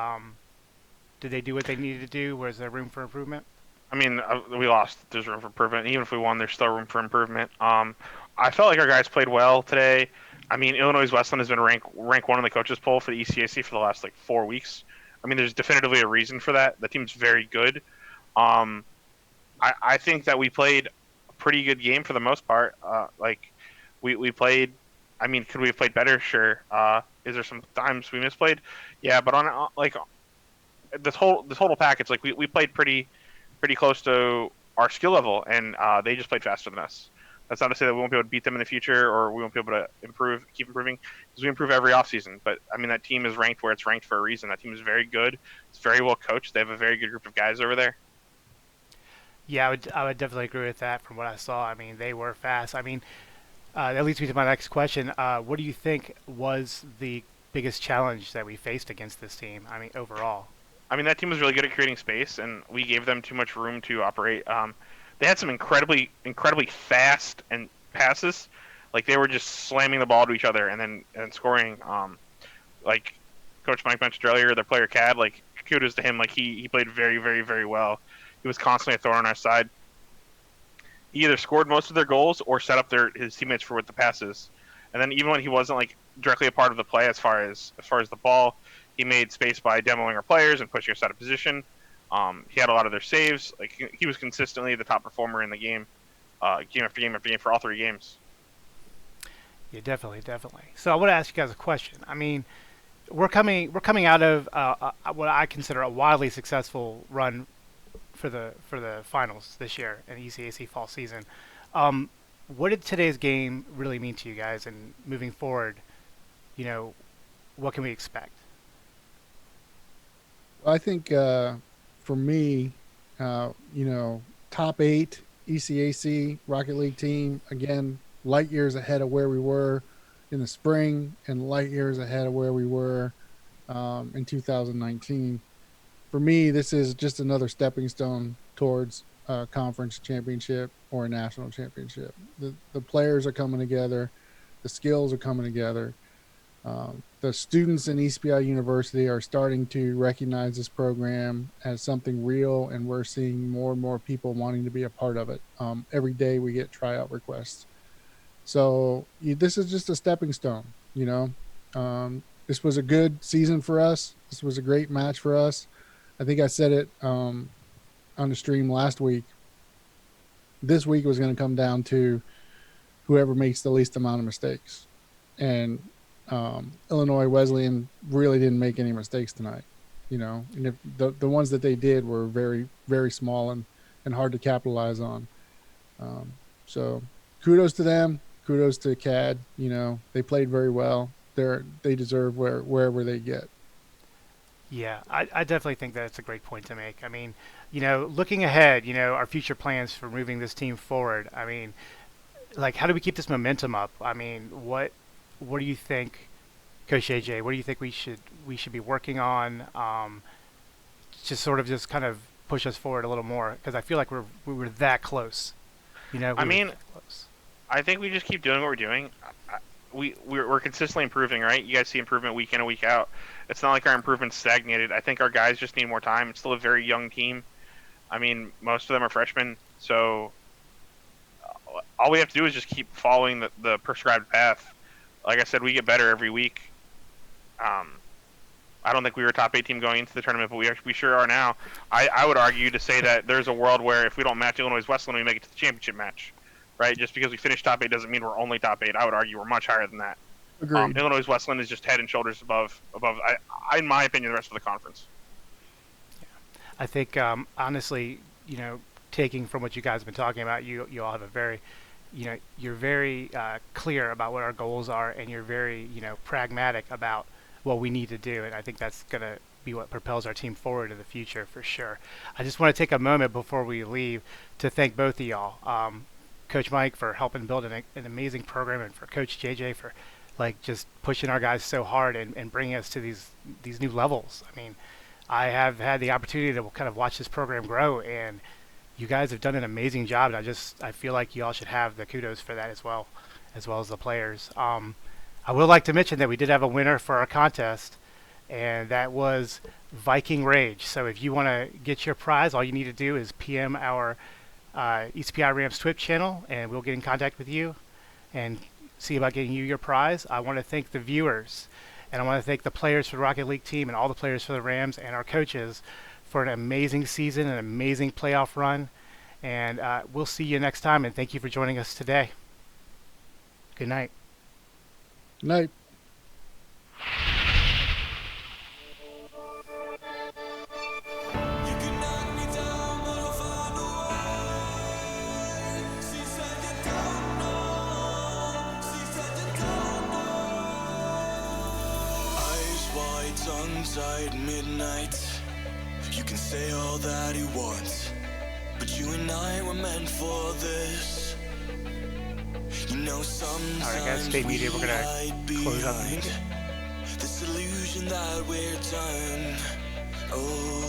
Did they do what they needed to do? Was there room for improvement? I mean, we lost. There's room for improvement. Even if we won, there's still room for improvement. I felt like our guys played well today. I mean, Illinois Wesleyan has been rank one in the coaches poll for the ECAC for the last like 4 weeks. I mean, there's definitively a reason for that. The team's very good. Um, I think that we played a pretty good game for the most part. Like we played. I mean, could we have played better? Sure. Is there some times we misplayed? Yeah, but on like the total package, like we played pretty close to our skill level, and they just played faster than us. That's not to say that we won't be able to beat them in the future, or we won't be able to keep improving, because we improve every offseason. But I mean, that team is ranked where it's ranked for a reason. That team is very good. It's very well coached. They have a very good group of guys over there. Yeah, I would definitely agree with that from what I saw. I mean, they were fast. I mean, that leads me to my next question. What do you think was the biggest challenge that we faced against this team? I mean, overall. I mean, that team was really good at creating space, and we gave them too much room to operate. They had some incredibly fast and passes. Like, they were just slamming the ball to each other and scoring. Like Coach Mike mentioned earlier, their player Cad, like, kudos to him. Like, he played very, very, very well. He was constantly a thorn on our side. He either scored most of their goals or set up his teammates for with the passes. And then even when he wasn't like directly a part of the play as far as the ball, he made space by demoing our players and pushing us out of position. He had a lot of their saves. Like, he was consistently the top performer in the game, game after game after game for all 3 games. Yeah, definitely. So I want to ask you guys a question. I mean, we're coming out of what I consider a wildly successful run for the finals this year in the ECAC fall season. What did today's game really mean to you guys? And moving forward, what can we expect? I think for me, top 8 ECAC Rocket League team, again, light years ahead of where we were in the spring and light years ahead of where we were in 2019. For me, this is just another stepping stone towards a conference championship or a national championship. The players are coming together. The skills are coming together. The students in ECPI University are starting to recognize this program as something real, and we're seeing more and more people wanting to be a part of it. Every day we get tryout requests. So this is just a stepping stone, This was a good season for us. This was a great match for us. I think I said it on the stream last week. This week was going to come down to whoever makes the least amount of mistakes. And Illinois Wesleyan really didn't make any mistakes tonight, and if the ones that they did were very, very small and hard to capitalize on. So kudos to them. Kudos to CAD. They played very well. They deserve wherever they get. Yeah, I definitely think that's a great point to make. I mean, looking ahead, our future plans for moving this team forward. I mean, like, how do we keep this momentum up? I mean, what do you think, Coach AJ? What do you think we should be working on? Just kind of push us forward a little more, because I feel like we were that close. I mean, I think we just keep doing what we're doing. We're consistently improving, right? You guys see improvement week in and week out. It's not like our improvement's stagnated. I think our guys just need more time. It's still a very young team. I mean, most of them are freshmen, so all we have to do is just keep following the prescribed path. Like I said, we get better every week. I don't think we were a top 8 team going into the tournament, but we sure are now. I would argue to say that there's a world where if we don't match Illinois Wesleyan, we make it to the championship match. Right, just because we finished top 8 doesn't mean we're only top 8. I would argue we're much higher than that. Agreed. Illinois Wesleyan is just head and shoulders above, in my opinion, the rest of the conference. Yeah. I think honestly, taking from what you guys have been talking about, you all have a very, you're very clear about what our goals are, and you're very pragmatic about what we need to do, and I think that's gonna be what propels our team forward in the future for sure. I just want to take a moment before we leave to thank both of y'all. Coach Mike for helping build an amazing program, and for Coach JJ for like just pushing our guys so hard and bringing us to these new levels. I mean, I have had the opportunity to kind of watch this program grow, and you guys have done an amazing job. And I feel like you all should have the kudos for that as well as the players. I would like to mention that we did have a winner for our contest, and that was Viking Rage. So if you want to get your prize, all you need to do is PM our ECPI Rams Twitch channel, and we'll get in contact with you and see about getting you your prize. I want to thank the viewers, and I want to thank the players for the Rocket League team and all the players for the Rams and our coaches for an amazing season, an amazing playoff run. And we'll see you next time, and thank you for joining us today. Good night. Night. Tongue-tied midnight. You can say all that you want, but you and I were meant for this. You know, sometimes all right, guys, stay muted. We're gonna close out the meeting. This illusion that we're done. Oh,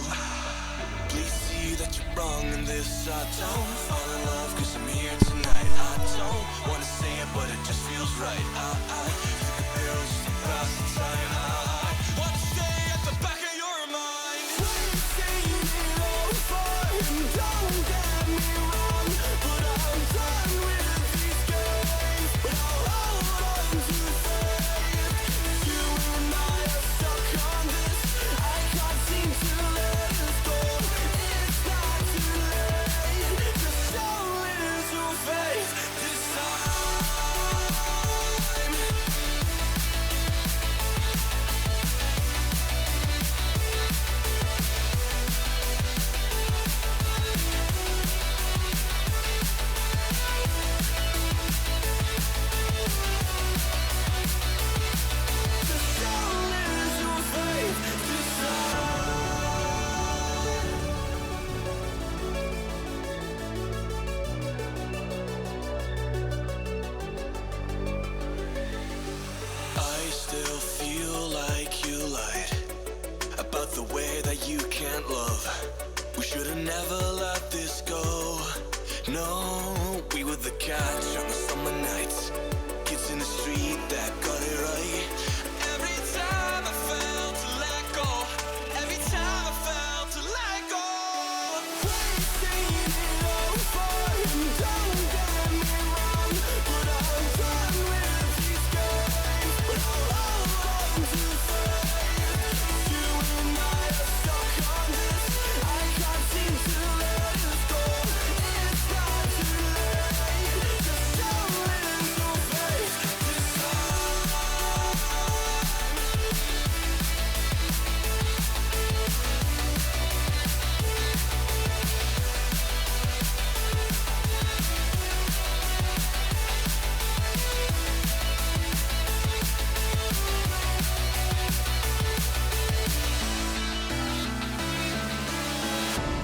please see that you're wrong in this. I don't fall in love 'cause I'm here tonight. I don't wanna say it, but it just feels right. I think the barrel's just about the time. I want to stay at the back of your mind. We're saying it over, and don't get me wrong, but I'm done with these games. But I'll hold on to faith. You and I are stuck on this. I can't seem to let us go. It's not too late. Just show it is your faith this time. I still feel like you lied about the way that you can't love. We should have never let this go. No, we were the catch on the summer nights. Kids in the street that got it right. Every time I felt to let go. Every time I felt to let go. We're saying it over, and don't get me wrong, but I'm done with these games. But I'll hold on to faith. You and I are stuck on this. I can't seem to let us go. It's not too late. Just show it is your faith this time.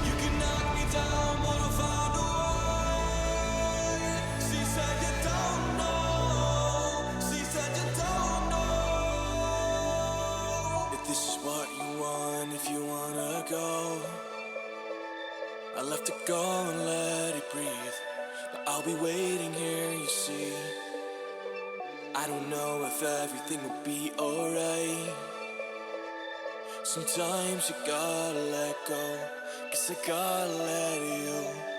You can knock me down, but I'll find a way. She said you don't know. She said you don't know. If this is what you want, if you wanna go, I'll have to go and let it breathe. But I'll be waiting here, you see. I don't know if everything will be alright. Sometimes you gotta let go, 'cause I gotta let you.